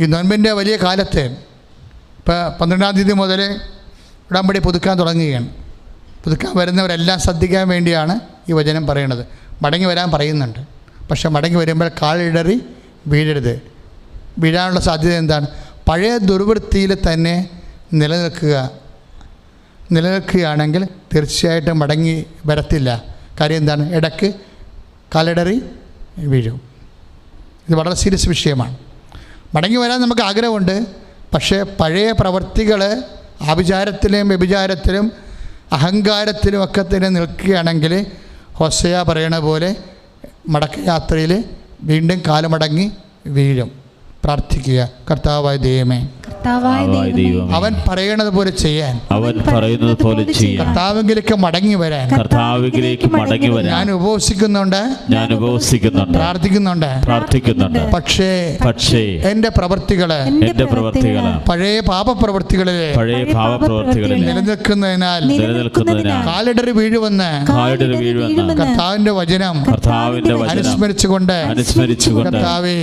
ഈ നോൻപിൻ്റെ വലിയ കാലത്ത് ഇപ്പോൾ 12-ാം തീയതി മുതൽ ഉടമ്പടി പുതുക്കാൻ തുടങ്ങുകയാണ്. പുതുക്കാൻ വരുന്നവരെല്ലാം ശ്രദ്ധിക്കാൻ വേണ്ടിയാണ് ഈ വചനം പറയണത്. മടങ്ങി വരാൻ പറയുന്നുണ്ട്. പക്ഷെ മടങ്ങി വരുമ്പോൾ കാലിടറി വീഴരുത്. വീഴാനുള്ള സാധ്യത എന്താണ്? പഴയ ദുർവൃത്തിയിൽ തന്നെ നിലനിൽക്കുകയാണെങ്കിൽ തീർച്ചയായിട്ടും മടങ്ങി വരത്തില്ല. കാര്യം എന്താണ്? ഇടയ്ക്ക് കാലിടറി വീഴും. ഇത് വളരെ സീരിയസ് വിഷയമാണ്. മടങ്ങി വരാൻ നമുക്ക് ആഗ്രഹമുണ്ട്. പക്ഷേ പഴയ പ്രവൃത്തികൾ ആഭിചാരത്തിലും വ്യഭിചാരത്തിലും അഹങ്കാരത്തിലും ഒക്കെ തന്നെ നിൽക്കുകയാണെങ്കിൽ ഹോശേയ പറയണ പോലെ മടക്കയാത്രയിൽ വീണ്ടും കാലുമടങ്ങി വീഴും. പ്രാർത്ഥിക്കുക, കർത്താവായ ദൈവമേ, അവൻ പറയുന്നത് പോലെ ചെയ്യാൻ, കർത്താവിലേക്ക് മടങ്ങി വരാൻ ഞാൻ ഉപവസിക്കുന്നുണ്ട്, പ്രാർത്ഥിക്കുന്നുണ്ട്. പക്ഷേ എന്റെ പ്രവൃത്തികള് പഴയ പാപപ്രവൃത്തികളിലെ നിലനിൽക്കുന്നതിനാൽ കാലിടറി വീഴുവെന്ന് കർത്താവിന്റെ വചനം അനുസ്മരിച്ചുകൊണ്ട് കർത്താവേ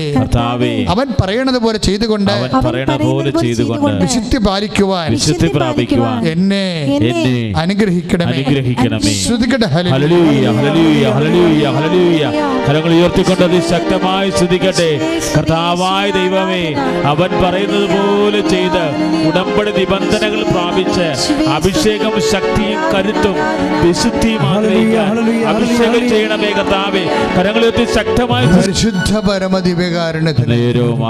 അവൻ പറയണത് പോലെ ചെയ്തുകൊണ്ട് വിശുദ്ധി പാലിക്കുവാൻ എന്നെ അനുഗ്രഹിക്കണമേ. ശ്രുതിക്കട്ടെ. ഹല്ലേലൂയ, ഹല്ലേലൂയ, ഹല്ലേലൂയ, ഹല്ലേലൂയ. കരങ്ങൾ ഉയർത്തിക്കൊണ്ട് ശക്തമായി സ്തുതിക്കട്ടെ. കർത്താവായ ദൈവമേ, അവൻ പറയുന്നത് പോലെ ചെയ്ത് ഉടമ്പടി നിബന്ധനകൾ പ്രാപിച്ച് അഭിഷേകം, ശക്തിയും കരുത്തും വിശുദ്ധിയും അഭിഷേകം ചെയ്യണമേ കർത്താവേ. കരങ്ങൾ ഉയർത്തി ശക്തമായി പരിശുദ്ധ പരമദിവ്യകാരുണ്യത്തിന്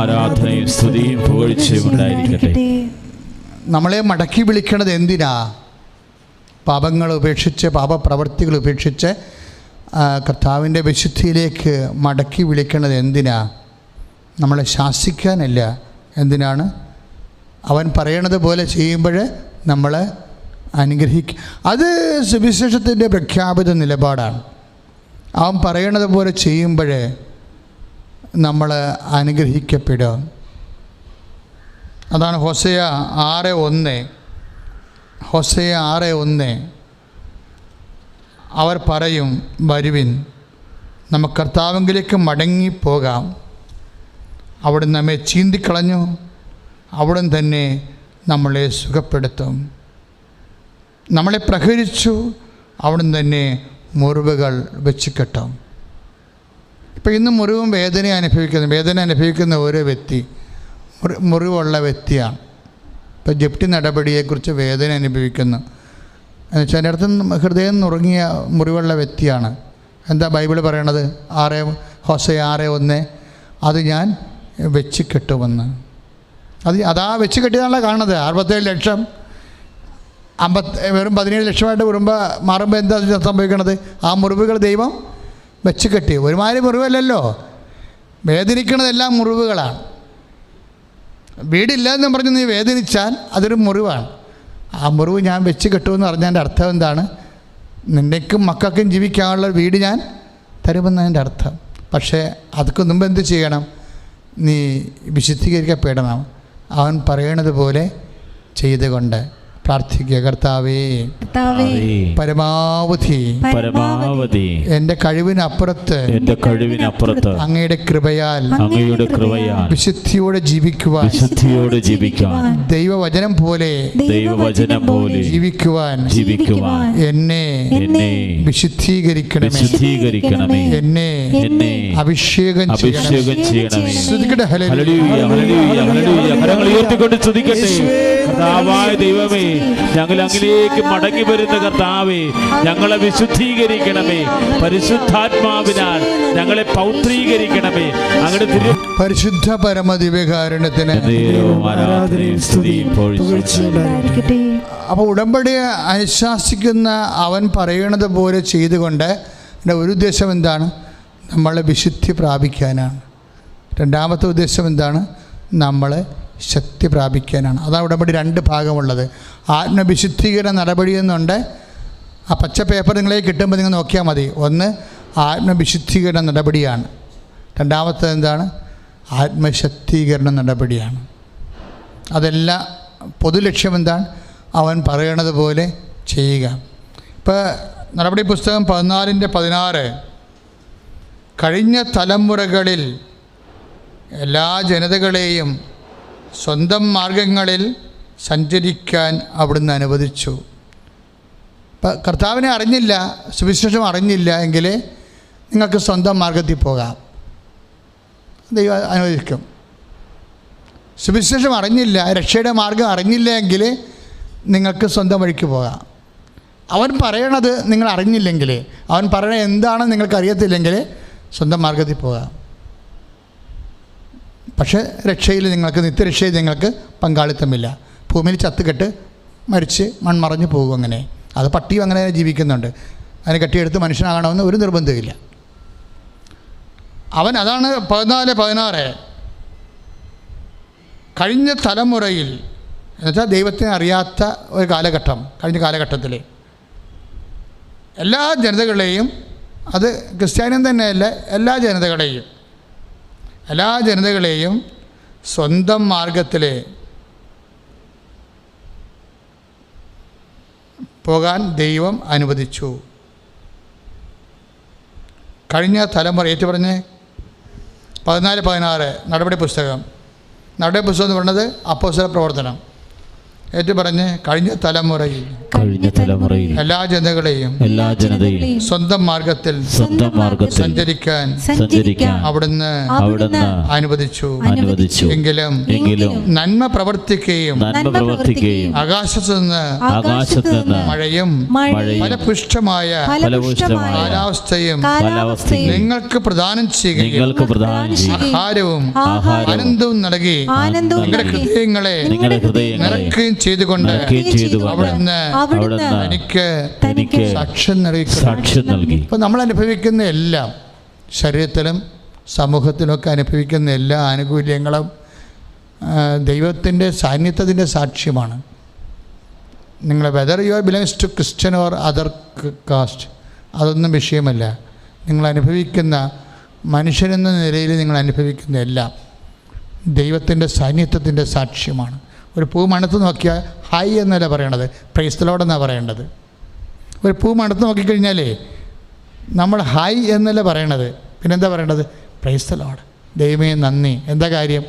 ആരാധനയും സ്തുതിയും പുകഴ്ചയും ഉണ്ടായിരിക്കട്ടെ. നമ്മളെ മടക്കി വിളിക്കണത് എന്തിനാ? പാപങ്ങൾ ഉപേക്ഷിച്ച്, പാപപ്രവർത്തികൾ ഉപേക്ഷിച്ച് കർത്താവിൻ്റെ വിശുദ്ധിയിലേക്ക് മടക്കി വിളിക്കണത് എന്തിനാ? നമ്മളെ ശാസിക്കാനല്ല. എന്തിനാണ്? അവൻ പറയണത് പോലെ ചെയ്യുമ്പോൾ നമ്മൾ അനുഗ്രഹിക്കുക. അത് സുവിശേഷത്തിൻ്റെ പ്രഖ്യാപിത നിലപാടാണ്. അവൻ പറയണത് പോലെ ചെയ്യുമ്പോൾ നമ്മൾ അനുഗ്രഹിക്കപ്പെടും. അതാണ് ഹോശേയ 6:1 അവർ പറയും, വരുവിൻ, നമുക്ക് കർത്താവിലേക്ക് മടങ്ങിപ്പോകാം. അവിടുന്ന് നമ്മെ ചീന്തിക്കളഞ്ഞു, അവിടുന്ന് തന്നെ നമ്മളെ സുഖപ്പെടുത്തും. നമ്മളെ പ്രഹരിച്ചു, അവിടുന്ന് തന്നെ മുറിവുകൾ വെച്ച് കെട്ടും. ഇപ്പം ഇന്ന് മുറിവും വേദന അനുഭവിക്കുന്ന ഓരോ വ്യക്തി മുറിവുള്ള വ്യക്തിയാണ്. ഇപ്പോൾ ജപ്തി നടപടിയെക്കുറിച്ച് വേദന അനുഭവിക്കുന്നു എന്ന് വെച്ചാൽ അതിനടുത്ത് ഹൃദയം നുറുങ്ങിയ മുറിവുള്ള വ്യക്തിയാണ്. എന്താ ബൈബിൾ പറയണത്? ഹോശേയ 6:1 അത് ഞാൻ വെച്ച് കെട്ടുമെന്ന്. അതാ വെച്ച് കെട്ടിയതാണല്ലോ കാണുന്നത്. 67 ലക്ഷം വെറും 17 ലക്ഷമായിട്ട് മാറുമ്പോൾ എന്താ സംഭവിക്കണത്? ആ മുറിവുകൾ ദൈവം വെച്ച് കെട്ടി. ഒരുമാതിരി മുറിവല്ലല്ലോ, വേദനിക്കണതെല്ലാം മുറിവുകളാണ്. വീടില്ലെന്ന് പറഞ്ഞ് നീ വേദനിച്ചാൽ അതൊരു മുറിവാണ്. ആ മുറിവ് ഞാൻ വെച്ച് കെട്ടുമെന്ന് പറഞ്ഞതിൻ്റെ അർത്ഥം എന്താണ്? നിൻ്റെക്കും മക്കൾക്കും ജീവിക്കാനുള്ള വീട് ഞാൻ തരുമെന്നതിൻ്റെ അർത്ഥം. പക്ഷേ അതൊക്കെ മുമ്പ് എന്ത് ചെയ്യണം? നീ വിശുദ്ധീകരിക്കപ്പെടണം. അവൻ പറയണത് പോലെ ചെയ്തുകൊണ്ട് പ്രാർത്ഥിക്കുക. കർത്താവേ, പരമാവധി എൻ്റെ കഴിവിനപ്പുറത്ത് അങ്ങയുടെ കൃപയാൽ വിശുദ്ധിയോടെ ജീവിക്കുവാൻ ദൈവവചനം പോലെ ജീവിക്കുവാൻ എന്നെ വിശുദ്ധീകരിക്കണമേ, എന്നെ അഭിഷേകം ചെയ്യണമേ. സ്തുതിക്കട്ടെ. ഹല്ലേലൂയ, ഹല്ലേലൂയ, ഹല്ലേലൂയ. കരങ്ങൾ ഉയർത്തിക്കൊണ്ട് സ്തുതിക്കട്ടെ. കർത്താവായ ദൈവമേ, ഞങ്ങൾ അങ്ങിലേക്ക് മടങ്ങി വരുന്ന കർത്താവേ, ഞങ്ങളെ വിശുദ്ധീകരിക്കണമേ. പരിശുദ്ധാത്മാവിനാൽ ഞങ്ങളെ പൗത്രീകരിക്കണമേ. അങ്ങയുടെ പരിശുദ്ധ പരമദിവ്യകാരുണ്യത്തിന്. അപ്പോൾ ഉടമ്പടിയെ അനുശാസിക്കുന്ന അവൻ പറയണത് പോലെ ചെയ്തുകൊണ്ട് എൻ്റെ ഒരു ഉദ്ദേശം എന്താണ്? നമ്മളെ വിശുദ്ധി പ്രാപിക്കാനാണ്. രണ്ടാമത്തെ ഉദ്ദേശം എന്താണ്? നമ്മളെ ശക്തി പ്രാപിക്കാനാണ്. അതാണ് ഉടമ്പടി 2 ഭാഗമുള്ളത്. ആത്മവിശുദ്ധീകരണ നടപടി എന്നുണ്ട്. ആ പച്ച പേപ്പർ നിങ്ങളെ കിട്ടുമ്പോൾ നിങ്ങൾ നോക്കിയാൽ മതി. ഒന്ന് ആത്മവിശുദ്ധീകരണ നടപടിയാണ്. രണ്ടാമത്തേത് എന്താണ്? ആത്മശക്തീകരണ നടപടിയാണ്. അതെല്ലാം പൊതു ലക്ഷ്യം എന്താണ്? അവൻ പറയണത് പോലെ ചെയ്യുക. ഇപ്പോൾ നടപടി പുസ്തകം 14:16 കഴിഞ്ഞ തലമുറകളിൽ എല്ലാ ജനതകളെയും സ്വന്തം മാർഗങ്ങളിൽ സഞ്ചരിക്കാൻ അവിടുന്ന് അനുവദിച്ചു. ഇപ്പം കർത്താവിനെ അറിഞ്ഞില്ല, സുവിശേഷം അറിഞ്ഞില്ല എങ്കിൽ നിങ്ങൾക്ക് സ്വന്തം മാർഗത്തിൽ പോകാം, ദൈവം അനുവദിക്കും. സുവിശേഷം അറിഞ്ഞില്ല, രക്ഷയുടെ മാർഗം അറിഞ്ഞില്ല എങ്കിൽ നിങ്ങൾക്ക് സ്വന്തം വഴിക്ക് പോകാം. അവൻ പറയണത് നിങ്ങൾ അറിഞ്ഞില്ലെങ്കിൽ, അവൻ പറയണത് എന്താണെന്ന് നിങ്ങൾക്ക് അറിയത്തില്ലെങ്കിൽ സ്വന്തം മാർഗത്തിൽ പോകാം. പക്ഷേ രക്ഷയിൽ നിങ്ങൾക്ക്, നിത്യരക്ഷയിൽ നിങ്ങൾക്ക് പങ്കാളിത്തമില്ല. ഭൂമിയിൽ ചത്തുകെട്ട് മരിച്ച് മൺമറഞ്ഞു പോകും. അങ്ങനെ അത് പട്ടിയും അങ്ങനെ ജീവിക്കുന്നുണ്ട്. അതിനെ കെട്ടിയെടുത്ത് മനുഷ്യനാകണമെന്ന് ഒരു നിർബന്ധമില്ല. അവൻ അതാണ് 14:16 കഴിഞ്ഞ തലമുറയിൽ, എന്നുവെച്ചാൽ ദൈവത്തിനെ അറിയാത്ത ഒരു കാലഘട്ടം, കഴിഞ്ഞ കാലഘട്ടത്തിൽ എല്ലാ ജനതകളെയും, അത് ക്രിസ്ത്യാനിയും തന്നെയല്ല, എല്ലാ ജനതകളെയും സ്വന്തം മാർഗത്തിൽ പോകാൻ ദൈവം അനുവദിച്ചു. കഴിഞ്ഞ തലമുറ ഏറ്റു പറഞ്ഞ് 14:16 നടപടി പുസ്തകം എന്ന് പറയുന്നത് അപ്പോസ്തല പ്രവർത്തനം. ഏറ്റു പറഞ്ഞ് കഴിഞ്ഞ തലമുറയിൽ എല്ലാ ജനതകളെയും സ്വന്തം മാർഗത്തിൽ സഞ്ചരിക്കാൻ അവിടുന്ന് അനുവദിച്ചു. എങ്കിലും നന്മ പ്രവർത്തിക്കുകയും ആകാശത്ത് നിന്ന് മഴയും ഫലപുഷ്ടമായ കാലാവസ്ഥയും നിങ്ങൾക്ക് പ്രദാനം ചെയ്യുകയും ആഹാരവും ആനന്ദവും നൽകി നിങ്ങളുടെ ഹൃദയങ്ങളെ നിറക്കുകയും ചെയ്തുകൊണ്ട് അവിടുന്ന് എനിക്ക് സാക്ഷ്യം നൽകി. ഇപ്പോൾ നമ്മൾ അനുഭവിക്കുന്ന എല്ലാം, ശരീരത്തിലും സമൂഹത്തിലുമൊക്കെ അനുഭവിക്കുന്ന എല്ലാ ആനുകൂല്യങ്ങളും ദൈവത്തിൻ്റെ സാന്നിധ്യത്തിൻ്റെ സാക്ഷ്യമാണ്. നിങ്ങൾ whether you are belongs to Christian or other caste, അതൊന്നും വിഷയമല്ല. നിങ്ങൾ അനുഭവിക്കുന്ന, മനുഷ്യനെന്ന നിലയിൽ നിങ്ങൾ അനുഭവിക്കുന്ന എല്ലാം ദൈവത്തിൻ്റെ സാന്നിധ്യത്തിൻ്റെ സാക്ഷ്യമാണ്. ഒരു പൂ മണത്ത് നോക്കിയാൽ ഹായ് എന്നല്ല പറയണത്, പ്രൈസ് ദി ലോർഡ് എന്നാണ് പറയേണ്ടത്. ഒരു പൂ മണത്ത് നോക്കിക്കഴിഞ്ഞാലേ നമ്മൾ ഹായ് എന്നല്ല പറയണത്, പിന്നെന്താ പറയേണ്ടത്? പ്രൈസ് ദി ലോർഡ്, ദൈവമേ നന്ദി. എന്താ കാര്യം?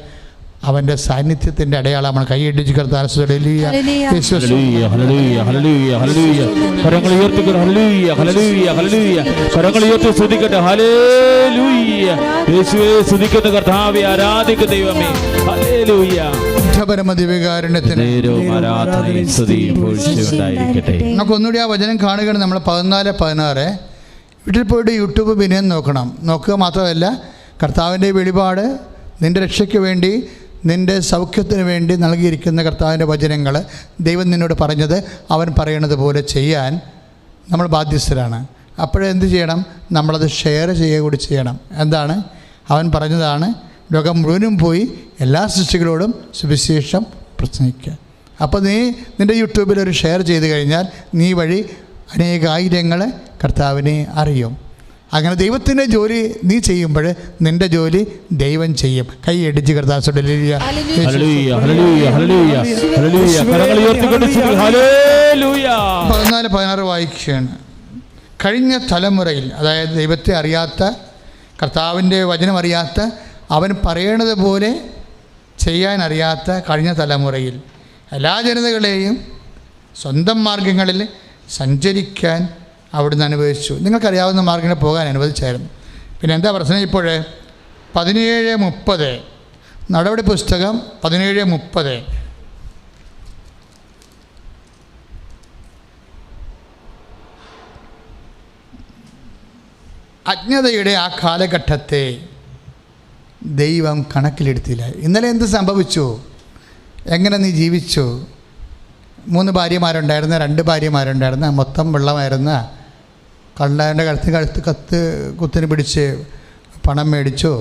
അവൻ്റെ സാന്നിധ്യത്തിൻ്റെ അടയാളമാണ്. കൈയടിച്ച് കർത്താൻ കർത്താവേ, ആരാധിക്കുന്ന ദൈവമേ, നമുക്കൊന്നുകൂടി ആ വചനം കാണുകയാണ്. നമ്മൾ 14:16 വീട്ടിൽ പോയിട്ട് യൂട്യൂബ് പിന്നെ നോക്കുക മാത്രമല്ല, കർത്താവിൻ്റെ വെളിപാട് നിൻ്റെ രക്ഷയ്ക്ക് വേണ്ടി, നിൻ്റെ സൗഖ്യത്തിന് വേണ്ടി നൽകിയിരിക്കുന്ന കർത്താവിൻ്റെ വചനങ്ങൾ, ദൈവം നിന്നോട് പറഞ്ഞത് അവൻ പറയണത് പോലെ ചെയ്യാൻ നമ്മൾ ബാധ്യസ്ഥരാണ്. അപ്പോഴെന്ത് ചെയ്യണം? നമ്മളത് ഷെയർ ചെയ്യുക കൂടി ചെയ്യണം. എന്താണ്? അവൻ പറഞ്ഞതാണ് ലോകം മുഴുവനും പോയി എല്ലാ സൃഷ്ടികളോടും സുവിശേഷം പ്രസംഗിക്കുക. അപ്പോൾ നീ നിൻ്റെ യൂട്യൂബിൽ ഒരു ഷെയർ ചെയ്ത് കഴിഞ്ഞാൽ നീ വഴി അനേകായിരങ്ങൾ കർത്താവിനെ അറിയും. അങ്ങനെ ദൈവത്തിൻ്റെ ജോലി നീ ചെയ്യുമ്പോൾ നിൻ്റെ ജോലി ദൈവം ചെയ്യും. കൈ അടിച്ച് കർത്താവേ ഹല്ലേലൂയ ഹല്ലേലൂയ ഹല്ലേലൂയ ഹല്ലേലൂയ. കരങ്ങൾ ഉയർത്തിക്കൊണ്ട് 14-16 വായിക്കുകയാണ്. കഴിഞ്ഞ തലമുറയിൽ, അതായത് ദൈവത്തെ അറിയാത്ത, കർത്താവിൻ്റെ വചനം അറിയാത്ത, അവൻ പറയണത് പോലെ ചെയ്യാൻ അറിയാത്ത കഴിഞ്ഞ തലമുറയിൽ എല്ലാ ജനതകളെയും സ്വന്തം മാർഗങ്ങളിൽ സഞ്ചരിക്കാൻ അവിടുന്ന് അനുവദിച്ചു. നിങ്ങൾക്കറിയാവുന്ന മാർഗങ്ങളിൽ പോകാൻ അനുവദിച്ചായിരുന്നു. പിന്നെ എന്താ പ്രശ്നം? ഇപ്പോൾ 17:30 നടപടി പുസ്തകം 17:30. അജ്ഞതയുടെ ആ കാലഘട്ടത്തെ ദൈവം കണക്കിലെടുത്തില്ല. ഇന്നലെ എന്ത് സംഭവിച്ചു? എങ്ങനെ നീ ജീവിച്ചു? 3 ഭാര്യമാരുണ്ടായിരുന്ന, 2 ഭാര്യമാരുണ്ടായിരുന്ന, മൊത്തം വെള്ളമായിരുന്ന, കള്ളൻ്റെ കുത്തിന് പിടിച്ച് പണം മേടിച്ചോ,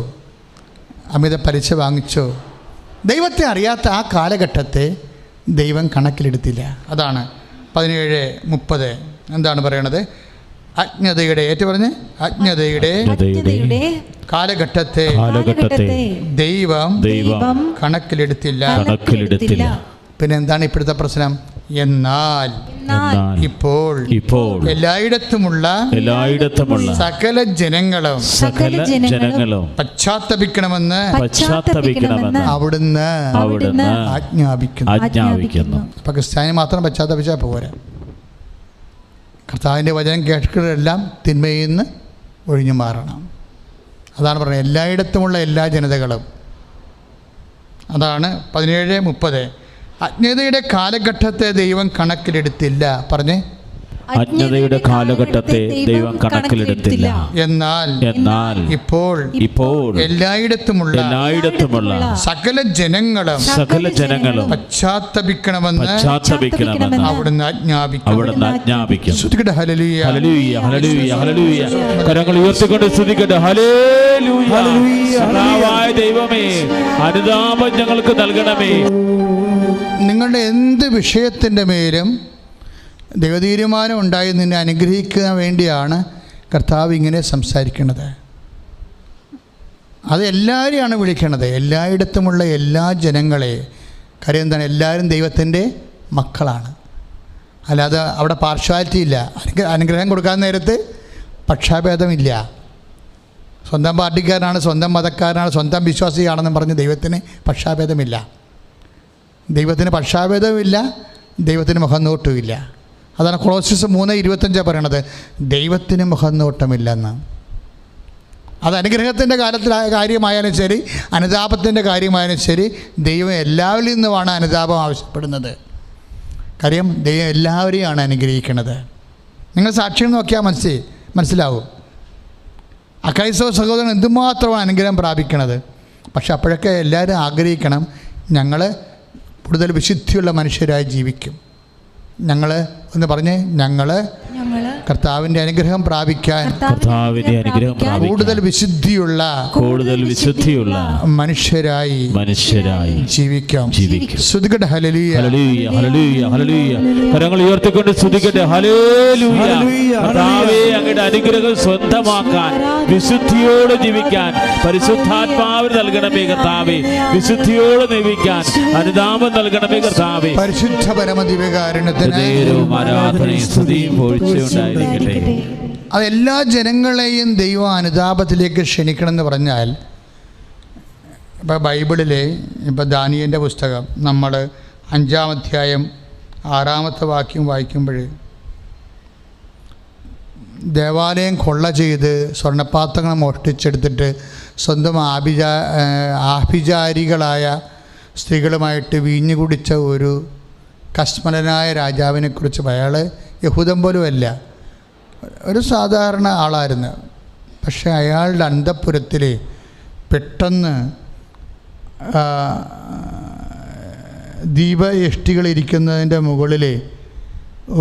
അമിത പലിശ വാങ്ങിച്ചോ? ദൈവത്തെ അറിയാത്ത ആ കാലഘട്ടത്തെ ദൈവം കണക്കിലെടുത്തില്ല. അതാണ് 17:30 എന്താണ് പറയണത്? അജ്ഞതയുടെ, ഏറ്റു പറഞ്ഞ്, അജ്ഞതയുടെ കാലഘട്ടത്തെ ദൈവം കണക്കിലെടുത്തില്ല. പിന്നെ എന്താണ് ഇപ്പോഴത്തെ പ്രശ്നം? എന്നാൽ ഇപ്പോൾ എല്ലായിടത്തുമുള്ള സകല ജനങ്ങളും പശ്ചാത്തപിക്കണമെന്ന് അവിടുന്ന് ആജ്ഞാപിക്കുന്നു. അപ്പൊ ക്രിസ്ത്യാനി മാത്രം പശ്ചാത്തപിച്ചാൽ പോരാ. കർത്താവിൻ്റെ വചനം കേൾക്കുന്നതെല്ലാം തിന്മയിൽ നിന്ന് ഒഴിഞ്ഞു മാറണം. അതാണ് പറയുന്നത്, എല്ലായിടത്തുമുള്ള എല്ലാ ജനതകളും. അതാണ് 17:30. അജ്ഞതയുടെ കാലഘട്ടത്തെ ദൈവം കണക്കിലെടുത്തില്ല. പറഞ്ഞേ, അജ്ഞതയുടെ കാലഘട്ടത്തെ ദൈവം കണക്കിലെടുത്തില്ല. എന്നാൽ ഇപ്പോൾ എല്ലായിടത്തുമുള്ള സകല ജനങ്ങളും പശ്ചാത്തപിക്കണമെന്ന് അവിടുന്ന് ആജ്ഞാപിക്കും. ഹല്ലേലൂയ ഹല്ലേലൂയ ഹല്ലേലൂയ. കരങ്ങൾ ഉയർത്തിക്കൊണ്ട് സ്തുതിക്കട്ടെ. ഹല്ലേലൂയ. കർത്താവായ ദൈവമേ, അനുതാപം ഞങ്ങൾക്ക് നൽകണമേ. നിങ്ങളുടെ എന്ത് വിഷയത്തിൻ്റെ മേലും ദൈവതീരുമാനം ഉണ്ടായി നിന്നെ അനുഗ്രഹിക്കാൻ വേണ്ടിയാണ് കർത്താവ് ഇങ്ങനെ സംസാരിക്കുന്നത്. അത് എല്ലാവരെയാണ് വിളിക്കണത്, എല്ലായിടത്തുമുള്ള എല്ലാ ജനങ്ങളെ. കാര്യം എന്താണ്? എല്ലാവരും ദൈവത്തിൻ്റെ മക്കളാണ്. അല്ലാതെ അവിടെ പാർഷ്വാലിറ്റി ഇല്ല. അനുഗ്രഹം കൊടുക്കാൻ നേരത്ത് പക്ഷാഭേദമില്ല. സ്വന്തം പാർട്ടിക്കാരനാണ്, സ്വന്തം മതക്കാരനാണ്, സ്വന്തം വിശ്വാസിയാണെന്ന് പറഞ്ഞ് ദൈവത്തിന് പക്ഷാഭേദമില്ല. ദൈവത്തിന് പക്ഷാഭേദമില്ല, ദൈവത്തിന് മുഖംനോട്ടമില്ല. അതാണ് കൊളോസ്യസ് 3:25 പറയണത്, ദൈവത്തിന് മുഖംനോട്ടമില്ലെന്ന്. അത് അനുഗ്രഹത്തിൻ്റെ കാര്യമായാലും ശരി, അനുതാപത്തിൻ്റെ കാര്യമായാലും ശരി, ദൈവം എല്ലാവരിൽ നിന്നുമാണ് അനുതാപം ആവശ്യപ്പെടുന്നത്. കാര്യം ദൈവം എല്ലാവരെയാണ് അനുഗ്രഹിക്കുന്നത്. നിങ്ങൾ സാക്ഷ്യം നോക്കിയാൽ മനസ്സിലാവും അക്രൈസ്തവ സഹോദരൻ എന്തുമാത്രമാണ് അനുഗ്രഹം പ്രാപിക്കണത്. പക്ഷെ അപ്പോഴൊക്കെ എല്ലാവരും ആഗ്രഹിക്കണം, ഞങ്ങൾ കൂടുതൽ വിശുദ്ധിയുള്ള മനുഷ്യരായി ജീവിക്കും. ഞങ്ങൾ എന്ന് പറഞ്ഞ് ഞങ്ങൾ കർത്താവിൻ്റെ അനുഗ്രഹം പ്രാപിക്കാൻ കൂടുതൽ വിശുദ്ധിയുള്ള മനുഷ്യരായി ജീവിക്കാം. സ്തുതിക്കട്ടെ. ഹല്ലേലൂയ ഹല്ലേലൂയ ഹല്ലേലൂയ. കരങ്ങൾ ഉയർത്തിക്കൊണ്ട് സ്തുതിക്കട്ടെ. ഹല്ലേലൂയ. കർത്താവേ, അങ്ങയുടെ അനുഗ്രഹം സ്വന്തമാക്കാൻ, വിശുദ്ധിയോടെ ജീവിക്കാൻ പരിശുദ്ധാത്മാവിന് നൽകണമേ കർത്താവേ. വിശുദ്ധിയോടെ ജീവിക്കാൻ അനുതാപം നൽകണമേ കർത്താവേ. പരിശുദ്ധ പരമദിവ്യകാരുണ്യത്തിന് ആരാധനയും സ്തുതിയും ഉണ്ടായിരിക്കട്ടെ. അതെല്ലാ ജനങ്ങളെയും ദൈവം അനുതാപത്തിലേക്ക് ക്ഷണിക്കണമെന്ന് പറഞ്ഞാൽ, ഇപ്പോൾ ബൈബിളിലെ ഇപ്പോൾ ദാനിയേലിൻ്റെ പുസ്തകം നമ്മൾ 5-ാം അധ്യായം 6-ാമത്തെ വാക്യം വായിക്കുമ്പോൾ, ദേവാലയം കൊള്ള ചെയ്ത് സ്വർണ്ണപാത്രങ്ങൾ മോഷ്ടിച്ചെടുത്തിട്ട് സ്വന്തം ആഭിചാരികളായ സ്ത്രീകളുമായിട്ട് വീഞ്ഞു കുടിച്ച ഒരു കശ്മലനായ രാജാവിനെക്കുറിച്ച്. അയാൾ യഹൂദൻ പോലും അല്ല, ഒരു സാധാരണ ആളായിരുന്നു. പക്ഷേ അയാളുടെ അന്തഃപുരത്തിൽ പെട്ടെന്ന് ദീപയഷ്ടികളിരിക്കുന്നതിൻ്റെ മുകളിൽ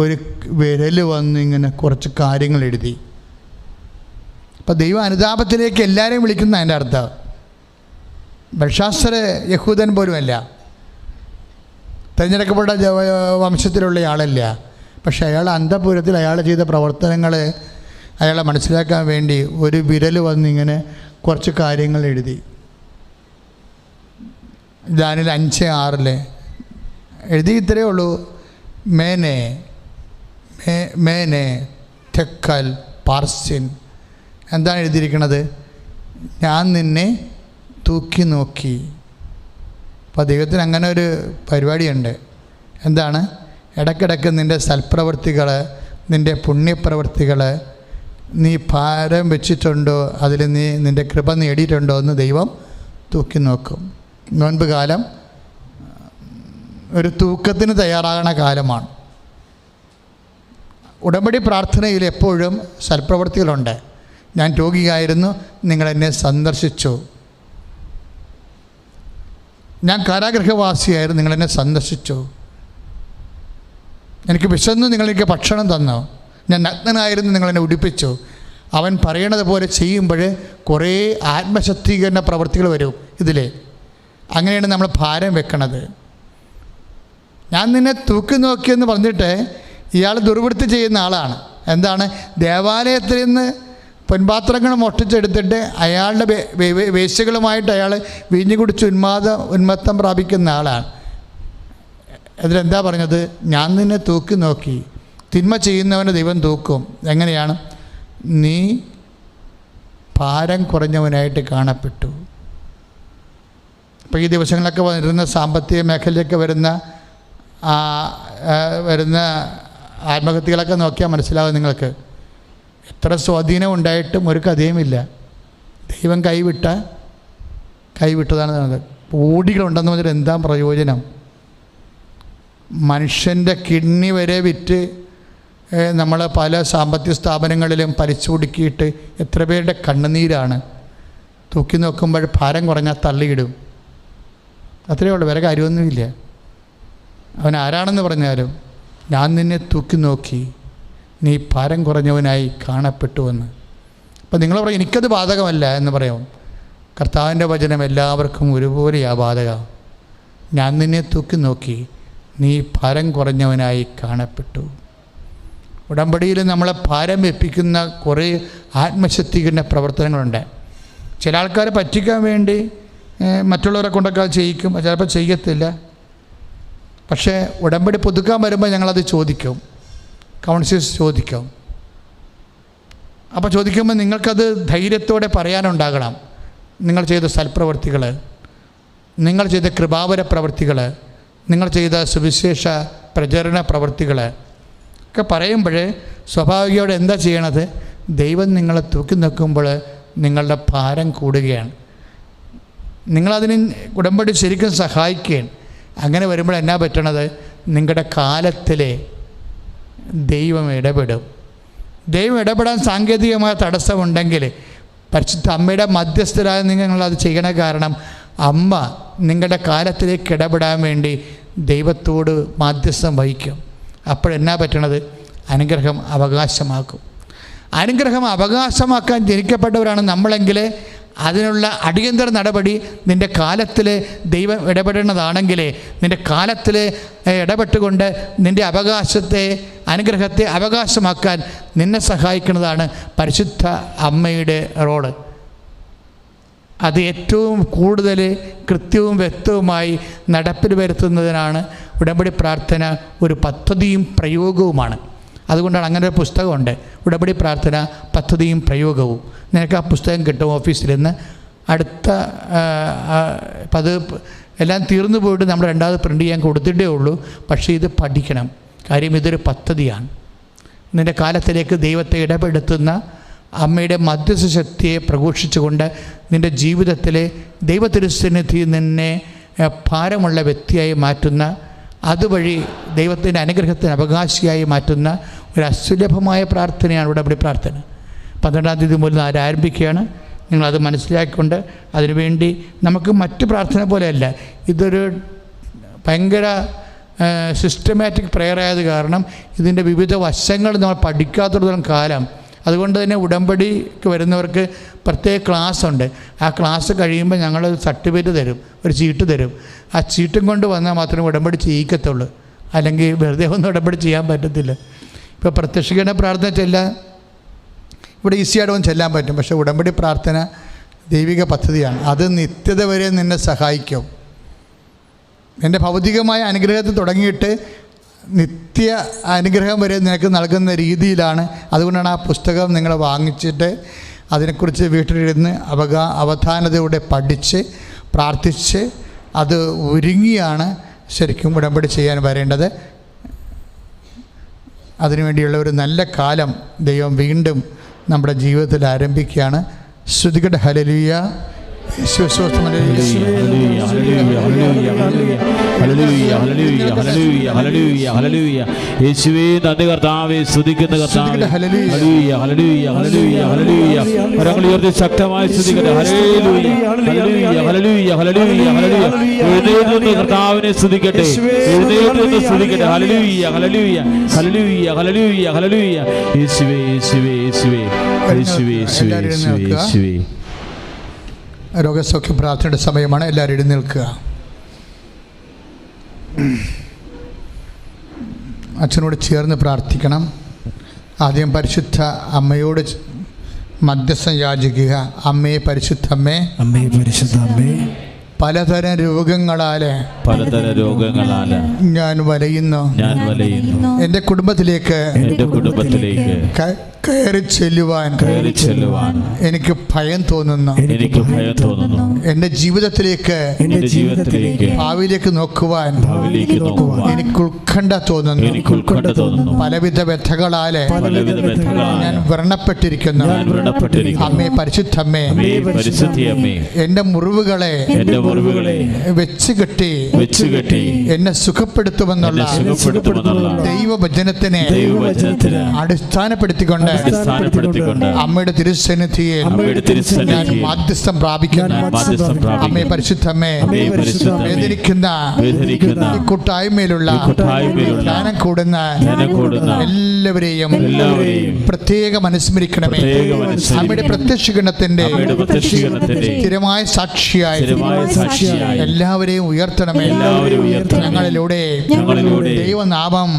ഒരു വിരൽ വന്ന് ഇങ്ങനെ കുറച്ച് കാര്യങ്ങൾ എഴുതി. അപ്പം ദൈവം അനുതാപത്തിലേക്ക് എല്ലാവരെയും വിളിക്കുന്ന അതിൻ്റെ അർത്ഥം. ബൽഷാസർ യഹൂദൻ പോലും അല്ല, തിരഞ്ഞെടുക്കപ്പെട്ട വംശത്തിലുള്ള ആളല്ല. പക്ഷേ അയാൾ അന്തഃപുരത്തിൽ അയാൾ ചെയ്ത പ്രവർത്തനങ്ങൾ അയാളെ മനസ്സിലാക്കാൻ വേണ്ടി ഒരു വിരൽ വന്നിങ്ങനെ കുറച്ച് കാര്യങ്ങൾ എഴുതി. ദാനിയേൽ 5:6 എഴുതി ഇത്രയേ ഉള്ളൂ: മേനെ മേനെ തെക്കൽ പാർസിൻ. എന്താണ് എഴുതിയിരിക്കുന്നത്? ഞാൻ നിന്നെ തൂക്കി നോക്കി. അപ്പോൾ ദൈവത്തിന് അങ്ങനെ ഒരു പരിപാടിയുണ്ട്. എന്താണ്? ഇടയ്ക്കിടയ്ക്ക് നിൻ്റെ സൽപ്രവൃത്തികൾ, നിൻ്റെ പുണ്യപ്രവൃത്തികൾ, നീ ഭാരം വെച്ചിട്ടുണ്ടോ, അതിൽ നീ നിൻ്റെ കൃപ നേടിയിട്ടുണ്ടോ എന്ന് ദൈവം തൂക്കി നോക്കും. നോൻപ് കാലം ഒരു തൂക്കത്തിന് തയ്യാറാകണ കാലമാണ്. ഉടമ്പടി പ്രാർത്ഥനയിൽ എപ്പോഴും സൽപ്രവൃത്തികളുണ്ട്. ഞാൻ രോഗിയായിരുന്നു, നിങ്ങളെന്നെ സന്ദർശിച്ചു. ഞാൻ കാരാഗൃഹവാസിയായിരുന്നു, നിങ്ങളെന്നെ സന്ദർശിച്ചു. എനിക്ക് വിശന്നു, നിങ്ങളെനിക്ക് ഭക്ഷണം തന്നു. ഞാൻ നഗ്നനായിരുന്നു, നിങ്ങളെന്നെ ഉടുപ്പിച്ചു. അവൻ പറയണത് പോലെ ചെയ്യുമ്പോൾ കുറേ ആത്മശക്തീകരണ പ്രവൃത്തികൾ വരും ഇതിൽ. അങ്ങനെയാണ് നമ്മൾ ഭാരം വെക്കണത്. ഞാൻ നിന്നെ തൂക്കി നോക്കിയെന്ന് പറഞ്ഞിട്ട് ഇയാൾ ദുർവൃത്തി ചെയ്യുന്ന ആളാണ്. എന്താണ്? ദേവാലയത്തിൽ നിന്ന് പൊൻപാത്രങ്ങൾ മോഷ്ടിച്ചെടുത്തിട്ട് അയാളുടെ വേശ്യകളുമായിട്ട് അയാൾ വീഞ്ഞു കുടിച്ച് ഉന്മത്തം പ്രാപിക്കുന്ന ആളാണ്. അതിലെന്താ പറഞ്ഞത്? ഞാൻ നിന്നെ തൂക്കി നോക്കി. തിന്മ ചെയ്യുന്നവനെ ദൈവം തൂക്കും. എങ്ങനെയാണ്? നീ ഭാരം കുറഞ്ഞവനായിട്ട് കാണപ്പെട്ടു. ഇപ്പോൾ ഈ ദിവസങ്ങളൊക്കെ വരുന്ന സാമ്പത്തിക മേഖലയിലൊക്കെ വരുന്ന ആത്മഹത്യകളൊക്കെ നോക്കിയാൽ മനസ്സിലാവും നിങ്ങൾക്ക്. എത്ര സ്വാധീനം ഉണ്ടായിട്ടും ഒരു കഥയുമില്ല. ദൈവം കൈവിട്ടതാണ് പറഞ്ഞത്. കോടികളുണ്ടെന്ന് പറഞ്ഞാൽ എന്താ പ്രയോജനം? മനുഷ്യൻ്റെ കിഡ്നി വരെ വിറ്റ് നമ്മൾ പല സാമ്പത്തിക സ്ഥാപനങ്ങളിലും പലിശ കൊടുക്കിയിട്ട് എത്ര പേരുടെ കണ്ണുനീരാണ്. തൂക്കി നോക്കുമ്പോൾ ഭാരം കുറഞ്ഞാൽ തള്ളിയിടും. അത്രയേ ഉള്ളൂ, വേറെ കാര്യമൊന്നുമില്ല. അവൻ ആരാണെന്ന് പറഞ്ഞാലും ഞാൻ നിന്നെ തൂക്കി നോക്കി, നീ ഭാരം കുറഞ്ഞവനായി കാണപ്പെട്ടുവെന്ന്. അപ്പം നിങ്ങൾ പറയും എനിക്കത് ബാധകമല്ല എന്ന് പറയും. കർത്താവിൻ്റെ വചനം എല്ലാവർക്കും ഒരുപോലെയാണ് ബാധകം. ഞാൻ നിന്നെ തൂക്കി നോക്കി, നീ ഭാരം കുറഞ്ഞവനായി കാണപ്പെട്ടു. ഉടമ്പടിയിൽ നമ്മളെ ഭാരം വെപ്പിക്കുന്ന കുറേ ആത്മശക്തീകരണ പ്രവർത്തനങ്ങളുണ്ട്. ചില ആൾക്കാരെ പറ്റിക്കാൻ വേണ്ടി മറ്റുള്ളവരെ കൊണ്ടൊക്കെ ചെയ്യിക്കും, ചിലപ്പോൾ ചെയ്യത്തില്ല. പക്ഷേ ഉടമ്പടി പുതുക്കാൻ വരുമ്പോൾ ഞങ്ങളത് ചോദിക്കും, കൗൺസിലേഴ്സ് ചോദിക്കും. അപ്പോൾ ചോദിക്കുമ്പോൾ നിങ്ങൾക്കത് ധൈര്യത്തോടെ പറയാനുണ്ടാകണം. നിങ്ങൾ ചെയ്ത സൽപ്രവർത്തികൾ, നിങ്ങൾ ചെയ്ത കൃപാവര പ്രവർത്തികൾ, നിങ്ങൾ ചെയ്ത സുവിശേഷ പ്രചരണ പ്രവർത്തികൾ ഒക്കെ പറയുമ്പോൾ സ്വാഭാവികമായിട്ട് എന്താ ചെയ്യണത്? ദൈവം നിങ്ങളെ തൂക്കി നിൽക്കുമ്പോൾ നിങ്ങളുടെ ഭാരം കൂടുകയാണ്. നിങ്ങളതിന് ഉടമ്പടി ശരിക്കും സഹായിക്കുകയാണ്. അങ്ങനെ വരുമ്പോൾ എന്നാ പറ്റണത്? നിങ്ങളുടെ കാലത്തിലെ ദൈവം ഇടപെടും. ദൈവം ഇടപെടാൻ സാങ്കേതികമായ തടസ്സമുണ്ടെങ്കിൽ പരിശുദ്ധ അമ്മയുടെ മധ്യസ്ഥരായ നിങ്ങളത് ചെയ്യണ കാരണം അമ്മ നിങ്ങളുടെ കാലത്തിലേക്ക് ഇടപെടാൻ വേണ്ടി ദൈവത്തോട് മാധ്യസ്ഥം വഹിക്കും. അപ്പോഴെന്നാ പറ്റണത്? അനുഗ്രഹം അവകാശമാക്കും. അനുഗ്രഹം അവകാശമാക്കാൻ ജനിക്കപ്പെട്ടവരാണ് നമ്മളെങ്കിൽ അതിനുള്ള അടിയന്തര നടപടി നിൻ്റെ കാലത്തിൽ ദൈവം ഇടപെടുന്നതാണെങ്കിൽ നിൻ്റെ കാലത്തിൽ ഇടപെട്ടുകൊണ്ട് നിൻ്റെ അവകാശത്തെ, അനുഗ്രഹത്തെ അവകാശമാക്കാൻ നിന്നെ സഹായിക്കുന്നതാണ് പരിശുദ്ധ അമ്മയുടെ റോള്. അത് ഏറ്റവും കൂടുതൽ കൃത്യവും വ്യക്തവുമായി നടപ്പിൽ വരുത്തുന്നതിനാണ് ഉടമ്പടി പ്രാർത്ഥന ഒരു പദ്ധതിയും പ്രയോഗവുമാണ്. അതുകൊണ്ടാണ് അങ്ങനെ ഒരു പുസ്തകമുണ്ട്, ഉടമ്പടി പ്രാർത്ഥന പദ്ധതിയും പ്രയോഗവും. നിനക്ക് ആ പുസ്തകം കിട്ടും ഓഫീസിൽ നിന്ന്. അടുത്ത അത് എല്ലാം തീർന്നു പോയിട്ട് നമ്മൾ രണ്ടാമത് പ്രിൻ്റ് ചെയ്യാൻ കൊടുത്തിട്ടേ ഉള്ളൂ. പക്ഷേ ഇത് പഠിക്കണം. കാര്യം ഇതൊരു പദ്ധതിയാണ്. നിൻ്റെ കാലത്തിലേക്ക് ദൈവത്തെ ഇടപെടുത്തുന്ന അമ്മയുടെ മധ്യസ്ഥ ശക്തിയെ പ്രഘോഷിച്ചുകൊണ്ട് നിൻ്റെ ജീവിതത്തിലെ ദൈവതിരുസന്നിധിയിൽ നിന്നെ ഭാരമുള്ള വ്യക്തിയായി മാറ്റുന്ന, അതുവഴി ദൈവത്തിൻ്റെ അനുഗ്രഹത്തിന് അവകാശിയായി മാറ്റുന്ന ഒരു അസുലഭമായ പ്രാർത്ഥനയാണ് ഉടമ്പടി പ്രാർത്ഥന. 12-ാം തീയതി മുതൽ ആരംഭിക്കുകയാണ്. നിങ്ങളത് മനസ്സിലാക്കിക്കൊണ്ട് അതിനുവേണ്ടി നമുക്ക് മറ്റ് പ്രാർത്ഥന പോലെയല്ല, ഇതൊരു ഭയങ്കര സിസ്റ്റമാറ്റിക് പ്രെയർ ആയത് കാരണം ഇതിൻ്റെ വിവിധ വശങ്ങൾ നമ്മൾ പഠിക്കാത്തിടത്തോളം കാലം. അതുകൊണ്ട് തന്നെ ഉടമ്പടിക്ക് വരുന്നവർക്ക് പ്രത്യേക ക്ലാസ് ഉണ്ട്. ആ ക്ലാസ് കഴിയുമ്പോൾ ഞങ്ങൾ സർട്ടിഫിക്കറ്റ് തരും, ഒരു ചീട്ട് തരും. ആ ചീട്ടും കൊണ്ട് വന്നാൽ മാത്രമേ ഉടമ്പടി ചെയ്യിക്കത്തുള്ളൂ. അല്ലെങ്കിൽ വെറുതെ ഒന്നും ഉടമ്പടി ചെയ്യാൻ പറ്റത്തില്ല. ഇപ്പോൾ പ്രത്യക്ഷീകരണ പ്രാർത്ഥന ചെല്ലാൻ ഇവിടെ ഈസിയായിട്ട് ഒന്ന് ചെല്ലാൻ പറ്റും. പക്ഷേ ഉടമ്പടി പ്രാർത്ഥന ദൈവിക പദ്ധതിയാണ്. അത് നിത്യത വരെ നിന്നെ സഹായിക്കും. എൻ്റെ ഭൗതികമായ അനുഗ്രഹത്തിൽ തുടങ്ങിയിട്ട് നിത്യ അനുഗ്രഹം വരെ നിനക്ക് നൽകുന്ന രീതിയിലാണ്. അതുകൊണ്ടാണ് ആ പുസ്തകം നിങ്ങൾ വാങ്ങിച്ചിട്ട് അതിനെക്കുറിച്ച് വീട്ടിലിരുന്ന് അവധാനതയോടെ പഠിച്ച് പ്രാർത്ഥിച്ച് അത് ഒരുങ്ങിയാണ് ശരിക്കും ഉടമ്പടി ചെയ്യാൻ വരേണ്ടത്. അതിനുവേണ്ടിയുള്ള ഒരു നല്ല കാലം ദൈവം വീണ്ടും നമ്മുടെ ജീവിതത്തിൽ ആരംഭിക്കുകയാണ്. ശ്രുതികട ഹല്ലേലൂയ. യേശുവേ നന്ദി കർത്താവേ, സ്തുതിക്കുന്ന കർത്താവേ. ശക്തമായി കർത്താവിനെ സ്തുതിക്കട്ടെ, എഴുന്നേറ്റ് സ്തുതിക്കട്ടെ. ഹല്ലേലൂയ ഹല്ലേലൂയ ഹല്ലേലൂയ ഹല്ലേലൂയ ഹല്ലേലൂയ. യേശുവേ യേശുവേ യേശുവേ യേശുവേ യേശുവേ യേശുവേ യേശുവേ. രോഗസൗഖ്യ പ്രാർത്ഥനയുടെ സമയമാണ്. എല്ലാവരും എഴുന്നേൽക്കുക. അച്ഛനോട് ചേർന്ന് പ്രാർത്ഥിക്കണം. ആദ്യം പരിശുദ്ധ അമ്മയോട് മധ്യസ്ഥം യാചിക്കുക. അമ്മേ, പരിശുദ്ധ അമ്മേ, അമ്മേ, പരിശുദ്ധ അമ്മേ, പലതരം രോഗങ്ങളാല് ഞാൻ വലയുന്നു. എൻ്റെ കുടുംബത്തിലേക്ക് കയറി ചെല്ലുവാൻ എനിക്ക് ഭയം തോന്നുന്നു. എൻ്റെ ജീവിതത്തിലേക്ക് ഭാവിയിലേക്ക് നോക്കുവാൻ എനിക്ക് ഉത്കണ്ഠ തോന്നുന്നു. പലവിധ വ്യഥകളാല് ഞാൻ വ്രണപ്പെട്ടിരിക്കുന്നു. അമ്മേ, പരിശുദ്ധമ്മേ, എൻ്റെ മുറിവുകളെ വെച്ച് കെട്ടി എന്നെ സുഖപ്പെടുത്തുമെന്നുള്ള ദൈവവചനത്തിനെ അടിസ്ഥാനപ്പെടുത്തിക്കൊണ്ട് അമ്മയുടെ തിരുസന്നിധിയിൽ ഞാൻ മാധ്യസ്ഥം പ്രാപിക്കുന്നു. അമ്മേ, പരിശുദ്ധമ്മേ, വേദനിക്കുന്ന ഈ കൂട്ടായ്മയിലുള്ള ജ്ഞാനം കൂടുന്ന എല്ലാവരെയും പ്രത്യേകം അനുസ്മരിക്കണമേ. അമ്മയുടെ പ്രത്യക്ഷീകരണത്തിന്റെ സ്ഥിരമായ സാക്ഷിയായി എല്ലാവരെയും ഉയർത്തണമേ. ഞങ്ങളിലൂടെ ദൈവനാമം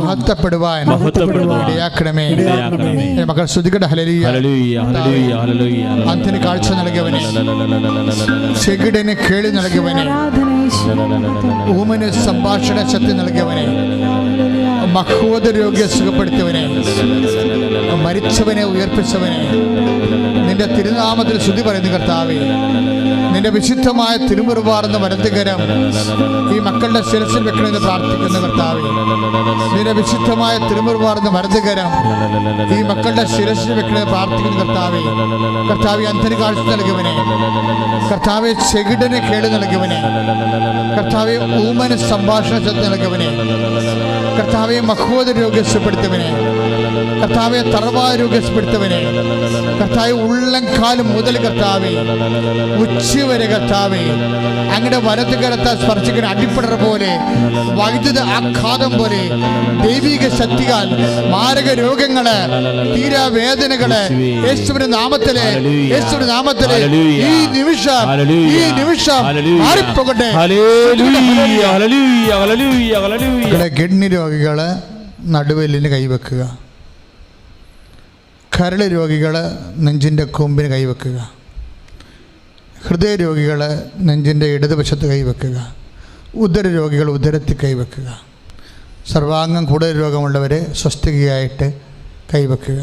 മഹത്വപ്പെടുവാൻ ഇടയാക്കണമേ. മക്കൾ ശ്രുതികട ഹല്ലേലൂയ. അന്തിന് കാഴ്ച നൽകിയവനെ, ചെകിടന് കേളി നൽകിയവനെ, ഊമന് സംഭാഷണ ശക്തി നൽകിയവനെ, മഹോദ രോഗിയെ സുഖപ്പെടുത്തിയവനെ, മരിച്ചവനെ ഉയർപ്പിച്ചവനെ, നിന്റെ തിരുനാമത്തിൽ സ്തുതി പറയുന്നു കർത്താവേ. നിന്റെ വിശുദ്ധമായ തിരുമുറുവാർന്ന വലതുകരം ഈ മക്കളുടെ ശിരസിൽ വെക്കണമെന്ന് പ്രാർത്ഥിക്കുന്ന കർത്താവേ. നിന്റെ വിശുദ്ധമായ തിരുമുറുവാർന്ന വലതുകരം ഈ മക്കളുടെ ശിരസിൽ വെക്കണമെന്ന് പ്രാർത്ഥിക്കുന്ന കർത്താവേ. കർത്താവെ, അന്ധന് കാഴ്ച നൽകിയവനെ, കർത്താവെ, ചെകിടന് കേട് നൽകിയവനെ, കർത്താവെ, ഊമന് സംഭാഷണ ശക്തി നൽകിയവനെ, കർത്താവെ, മഹോദ രോഗ്യപ്പെടുത്തവനെ, കർത്താവെ, തറവായ രോഗ്യപ്പെടുത്തവനെ, കർത്താവെ, ഉള്ളംകാലം മുതൽ കർത്താവെ ഉച്ചവരെ കർത്താവെ അങ്ങയുടെ വലത് കരത്താൽ സ്പർശിക്കുന്ന അടിപ്പടർ പോലെ, വൈദ്യുത ആഘാതം പോലെ, ദൈവിക ശക്തികൾ, മാരക രോഗങ്ങള്, തീരാവേദനകള് യേശുവിന്റെ നാമത്തിലെ ഈ നിമിഷം മാറിപ്പോകട്ടെ. കിഡ്നി രോഗികള് നടുവെല്ലിന് കൈവെക്കുക. കരൾ രോഗികൾ നെഞ്ചിൻ്റെ കൊമ്പിന് കൈവെക്കുക. ഹൃദയരോഗികൾ നെഞ്ചിൻ്റെ ഇടതുവശത്ത് കൈവെക്കുക. ഉദരരോഗികൾ ഉദരത്തിൽ കൈവെക്കുക. സർവാംഗം കൂടുതൽ രോഗമുള്ളവർ സ്വസ്ഥികയായിട്ട് കൈവെക്കുക.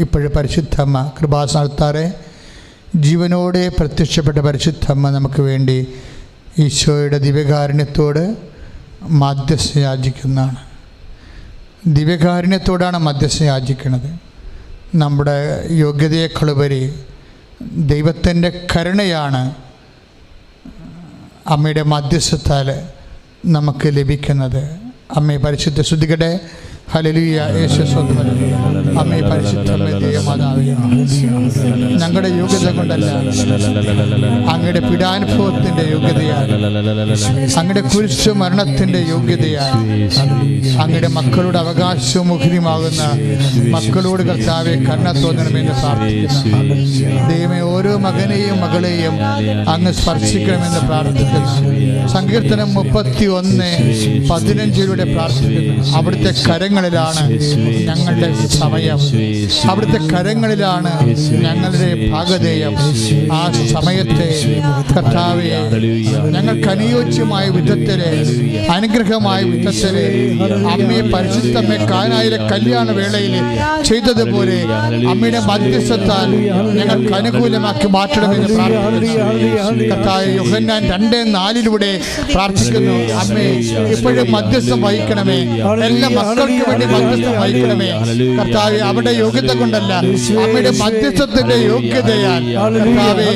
ഇപ്പോഴും പരിശുദ്ധമ്മ കൃപാസനത്താറെ ജീവനോടെ പ്രത്യക്ഷപ്പെട്ട പരിശുദ്ധമ്മ നമുക്ക് വേണ്ടി ഈശോയുടെ ദിവ്യകാരുണ്യത്തോട് മധ്യസ്ഥ യാചിക്കുന്നതാണ്. ദിവ്യകാരുണ്യത്തോടാണ് മധ്യസ്ഥ യാചിക്കുന്നത്. നമ്മുടെ യോഗ്യതയെക്കാളുപരി ദൈവത്തിൻ്റെ കരുണയാണ് അമ്മയുടെ മധ്യസ്ഥത്താൽ നമുക്ക് ലഭിക്കുന്നത്. അമ്മയെ പരിശുദ്ധ ശ്രുതികടെ. ഹല്ലേലൂയ. യേശുസ്വന്തം. അമ്മേ, പരിശുദ്ധമേ, ദൈവമാതാവേ, ഞങ്ങളുടെ യോഗ്യത കൊണ്ടല്ല, അങ്ങയുടെ പീഡാനുഭവത്തിൻ്റെ യോഗ്യതയാണ്, അങ്ങയുടെ കുരിശു മരണത്തിൻ്റെ യോഗ്യതയാണ്, അങ്ങയുടെ മക്കളുടെ അവകാശവും മുഖരിമാകുന്ന മക്കളോട് കർത്താവെ കരുണ തോന്നണമെന്ന് പ്രാർത്ഥിക്കുന്നു. ദൈവമേ, ഓരോ മകനെയും മകളെയും അങ്ങ് സ്പർശിക്കണമെന്ന് പ്രാർത്ഥിക്കുന്നു. സങ്കീർത്തനം 31:15 പ്രാർത്ഥിക്കുന്നു. അവിടുത്തെ കരങ്ങൾ കരങ്ങളിലാണ് ഞങ്ങളുടെ സമയം, അവിടുത്തെ കരങ്ങളിലാണ് ഞങ്ങളുടെ ഭാഗധേയം. ആ സമയത്തെ കർത്താവേ, ഞങ്ങൾക്ക് അനുയോജ്യമായ വിധത്തില്, അനുഗ്രഹമായ വിധത്തില് അമ്മയെ പരിശുദ്ധമ്മയെ കാനായിലെ കല്യാണ വേളയിൽ ചെയ്തതുപോലെ അമ്മയുടെ മധ്യസ്ഥത്താൽ ഞങ്ങൾക്ക് അനുകൂലമാക്കി മാറ്റണമെന്ന് പ്രാർത്ഥിക്കുന്നു. കർത്താവേ, യോഹന്നാൻ 2:4 പ്രാർത്ഥിക്കുന്നു. അമ്മേ, ഇപ്പോഴും മധ്യസ്ഥം വഹിക്കണമേ, എല്ലാ മക്കൾക്ക് വേണ്ടി മധ്യസ്ഥം വഹിക്കണമേ. കർത്താവേ, അവിടെ യോഗ്യത കൊണ്ടല്ല, അമ്മയുടെ മധ്യസ്ഥത്തിന്റെ യോഗ്യതയാൽ കർത്താവേ,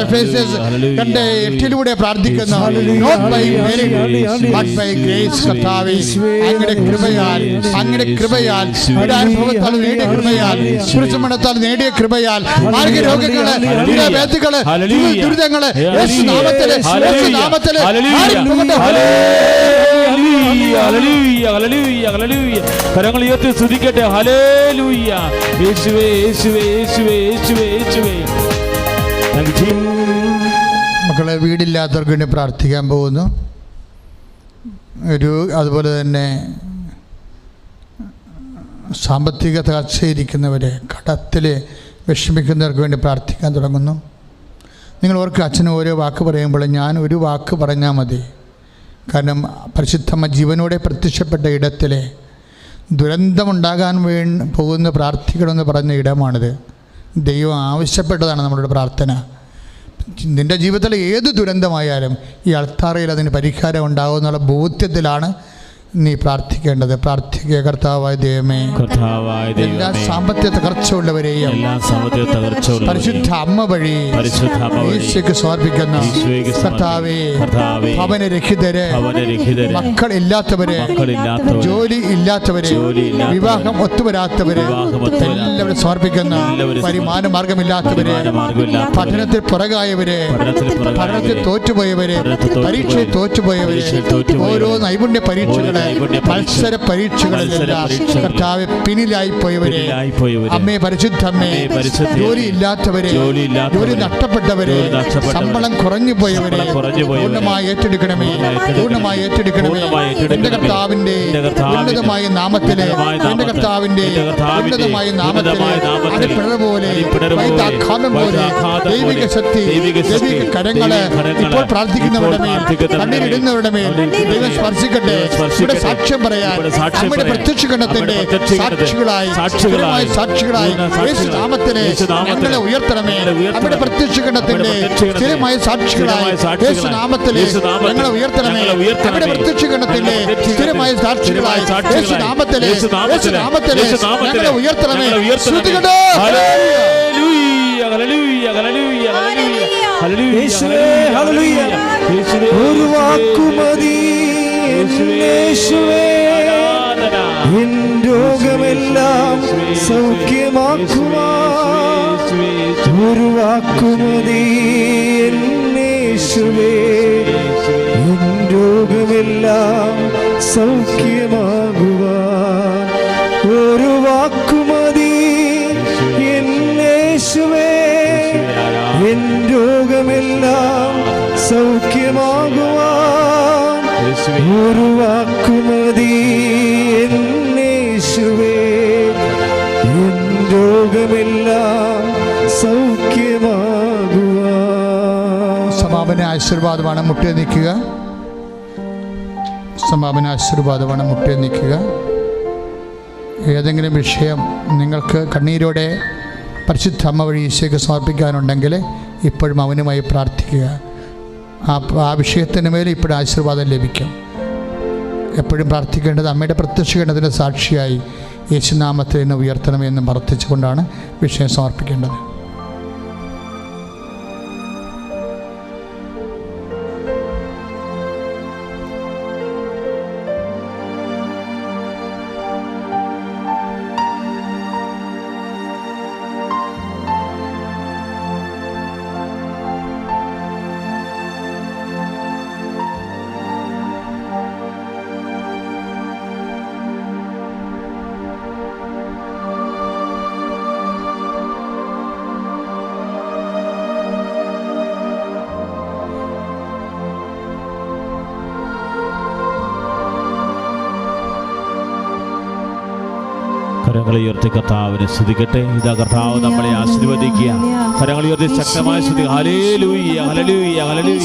എഫേസ്യസ് 2:8 പ്രാർത്ഥിക്കുന്നു. Not by merit but by grace. കർത്താവേ, അങ്ങയുടെ കൃപയാൽ, അങ്ങയുടെ കൃപയാൽ, അനുഭവത്താൽ നേടിയ കൃപയാൽ, കുരിശുമരണത്താൽ നേടിയ കൃപയാൽ മാർഗ്ഗ രോഗങ്ങള്, വ്യാധികള്, ദുരിതങ്ങള് യേശുനാമത്തില് കരങ്ങൾ ഉയർത്തി സ്തുതിക്കട്ടെ. ഹല്ലേലൂയ. യേശുവേ, യേശുവേ, യേശുവേ, യേശുവേ, യേശുവേ. മക്കളെ, വീടില്ലാത്തവർക്ക് വേണ്ടി പ്രാർത്ഥിക്കാൻ പോകുന്നു. അതുപോലെ തന്നെ സാമ്പത്തിക തകർച്ചയിരിക്കുന്നവരെ, കടത്തിൽ വിഷമിക്കുന്നവർക്ക് വേണ്ടി പ്രാർത്ഥിക്കാൻ തുടങ്ങുന്നു. നിങ്ങൾ ഓർക്ക് അച്ഛന് ഓരോ വാക്ക് പറയുമ്പോൾ ഞാൻ ഒരു വാക്ക് പറഞ്ഞാൽ മതി. കാരണം പരിശുദ്ധമ്മ ജീവനോടെ പ്രത്യക്ഷപ്പെട്ട ഇടത്തിലെ ദുരന്തമുണ്ടാകാൻ പോകുന്ന പ്രാർത്ഥിക്കണമെന്ന് പറഞ്ഞ ഇടമാണിത്. ദൈവം ആവശ്യപ്പെട്ടതാണ് നമ്മളുടെ പ്രാർത്ഥന. നിൻ്റെ ജീവിതത്തിൽ ഏത് ദുരന്തമായാലും ഈ അൾത്താറയിൽ അതിന് പരിഹാരം ഉണ്ടാകുമെന്നുള്ള ബോധ്യത്തിലാണ് നീ പ്രാർത്ഥിക്കേണ്ടത്. പ്രാർത്ഥിക്കുക. കർത്താവായ ദൈവമേ, എല്ലാ സാമ്പത്തിക തകർച്ചയുള്ളവരെയും പരിശുദ്ധ അമ്മ വഴി യേശുവിന് സമർപ്പിക്കുന്നു. കർത്താവേ, ഭവനരഹിതര്, മക്കളില്ലാത്തവര്, ജോലി ഇല്ലാത്തവര്, വിവാഹം ഒത്തുവരാത്തവര് എല്ലാവരും സമർപ്പിക്കുന്നു. വരുമാന മാർഗമില്ലാത്തവര്, പഠനത്തിൽ പുറകായവര്, പഠനത്തിൽ തോറ്റുപോയവര്, പരീക്ഷയിൽ തോറ്റുപോയവര്, ഓരോ നൈപുണ്യ പരീക്ഷകൾ, മത്സര പരീക്ഷകളിലെല്ലാം കർത്താവെ പിന്നിലായി പോയവരെ, അമ്മേ പരിശുദ്ധമ്മേ, ജോലി ഇല്ലാത്തവരെ, ജോലി നഷ്ടപ്പെട്ടവരെ, ശമ്പളം കുറഞ്ഞു പോയവരെ പൂർണ്ണമായി ഏറ്റെടുക്കണമേ, പൂർണ്ണമായി ഏറ്റെടുക്കണമേ. എന്റെ കർത്താവിന്റെ ഉന്നതമായ നാമത്തിലെ, എന്റെ കർത്താവിന്റെ ഉന്നതമായ നാമത്തിലെ അടിപ്പിണർ പോലെ, വൈദ്യാഘാതം പോലെ ദൈവിക ശക്തി, ദൈവിക കരങ്ങള് ഇപ്പോൾ പ്രാർത്ഥിക്കുന്നവരുടെ മേൽ, കണ്ണീരിടുന്നവരുടെ മേൽ ദൈവം സ്പർശിക്കട്ടെ. സാക്ഷ്യം പറയാൻ നമ്മുടെ പ്രത്യക്ഷീകരണത്തിന്റെ സാക്ഷികളായി യേശുനാമത്തിലെ ഞങ്ങളെ ഉയർത്തണമേ. നമ്മുടെ പ്രത്യക്ഷീകരണത്തിന്റെ സ്ഥിരമായ സാക്ഷികളായി യേശുനാമത്തിലെ ഞങ്ങളെ ഉയർത്തണമേ. നമ്മുടെ പ്രത്യക്ഷീകരണത്തിന്റെ സ്ഥിരമായ സാക്ഷികളായി യേശുനാമത്തിലെ ഞങ്ങളെ ഉയർത്തണമേ. ശ്രുതികടോ. ഒരു വാക്കുമതി യേശുവേ, എൻ രോഗമെല്ലാം സൗഖ്യമാക്കുവാൻ ഒരു വാക്കുമതി യേശുവേ, എൻ രോഗമെല്ലാം സൗഖ്യമാകുവാൻ ഒരു വാക്കുമതി യേശുവേ, എൻ രോഗമെല്ലാം സൗഖ്യമാകുവാൻ ഒരു വാക്കുമതി യേശുവേ, എൻ രോഗമെല്ലാം സൗഖ്യമാകുവാൻ. സമാപന ആശീർവാദമാണ്. മുട്ടേ നിൽക്കുക. സമാപന ആശീർവാദമാണ്. മുട്ടേ നിൽക്കുക. ഏതെങ്കിലും വിഷയം നിങ്ങൾക്ക് കണ്ണീരോടെ പരിശുദ്ധ അമ്മ വഴി ഈശോയ്ക്ക് സമർപ്പിക്കാനുണ്ടെങ്കിൽ ഇപ്പോഴും അവനുമായി പ്രാർത്ഥിക്കുക. ആ വിഷയത്തിന് മേലെ ഇപ്പോഴും ആശീർവാദം ലഭിക്കും. എപ്പോഴും പ്രാർത്ഥിക്കേണ്ടത് അമ്മയുടെ പ്രത്യക്ഷീകരണത്തിൻ്റെ സാക്ഷിയായി യേശുനാമത്തിൽ എന്നെ ഉയർത്തണമെന്ന് പ്രാർത്ഥിച്ചുകൊണ്ടാണ് വിഷയം സമർപ്പിക്കേണ്ടത്. കരങ്ങൾ ഉയർത്തി കർത്താവിനെ സ്തുതിക്കട്ടെ. ഇതാ കർത്താവ് നമ്മളെ ആശീർവദിക്കുക. കരങ്ങൾ ഉയർത്തി ശക്തമായി സ്തുതിക്കുക. ഹല്ലേലൂയ, ഹല്ലേലൂയ, ഹല്ലേലൂയ.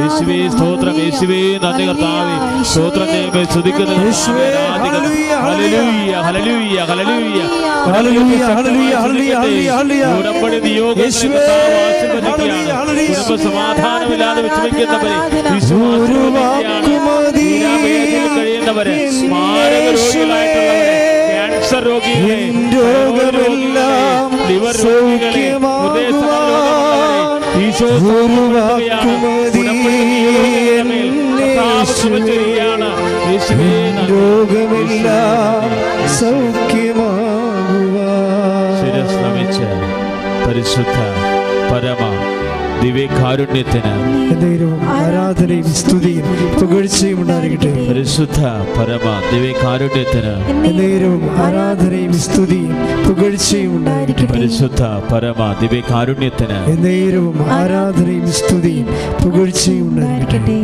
യേശുവേ സ്തോത്രം, യേശുവേ നന്ദി കർത്താവേ. സ്തോത്രം ദൈവമേ, സ്തുതിക്കുന്നു കർത്താവേ, ആരാധിക്കുന്നു. ഹല്ലേലൂയ, ഹല്ലേലൂയ, ഹല്ലേലൂയ, ഹല്ലേലൂയ, ഹല്ലേലൂയ, ഹല്ലേലൂയ, ഹല്ലേലൂയ. ഉടമ്പടി നിയോഗങ്ങളെ കർത്താവ് ആശീർവദിക്കുകയാണ്. കുടുംബ സമാധാനമില്ലാതെ വിഷമിക്കുന്നവരെ, കഴിയുന്നവരെ, മാരക രോഗികളായിട്ടുള്ളവരെ, ക്യാൻസർ രോഗികളെ, ലിവർ രോഗികളെ, ഈശോ ശിരസ്നമിച്ച് പരിശുദ്ധ പരമ ദിവ്യകാരുണ്യത്തിന് ആരാധനയും സ്തുതിയും പുകഴ്ചയും ഉണ്ടായിരിക്കട്ടെ. പരിശുദ്ധ പരമ ദിവ്യകാരുണ്യത്തിന് നേരവും ആരാധനയും സ്തുതിയും പുകഴ്ചയും ഉണ്ടായിരിക്കട്ടെ. പരിശുദ്ധ പരമ ദിവ്യകാരുണ്യത്തിന് നേരവും ആരാധനയും സ്തുതിയും പുകഴ്ചയും ഉണ്ടായിരിക്കട്ടെ.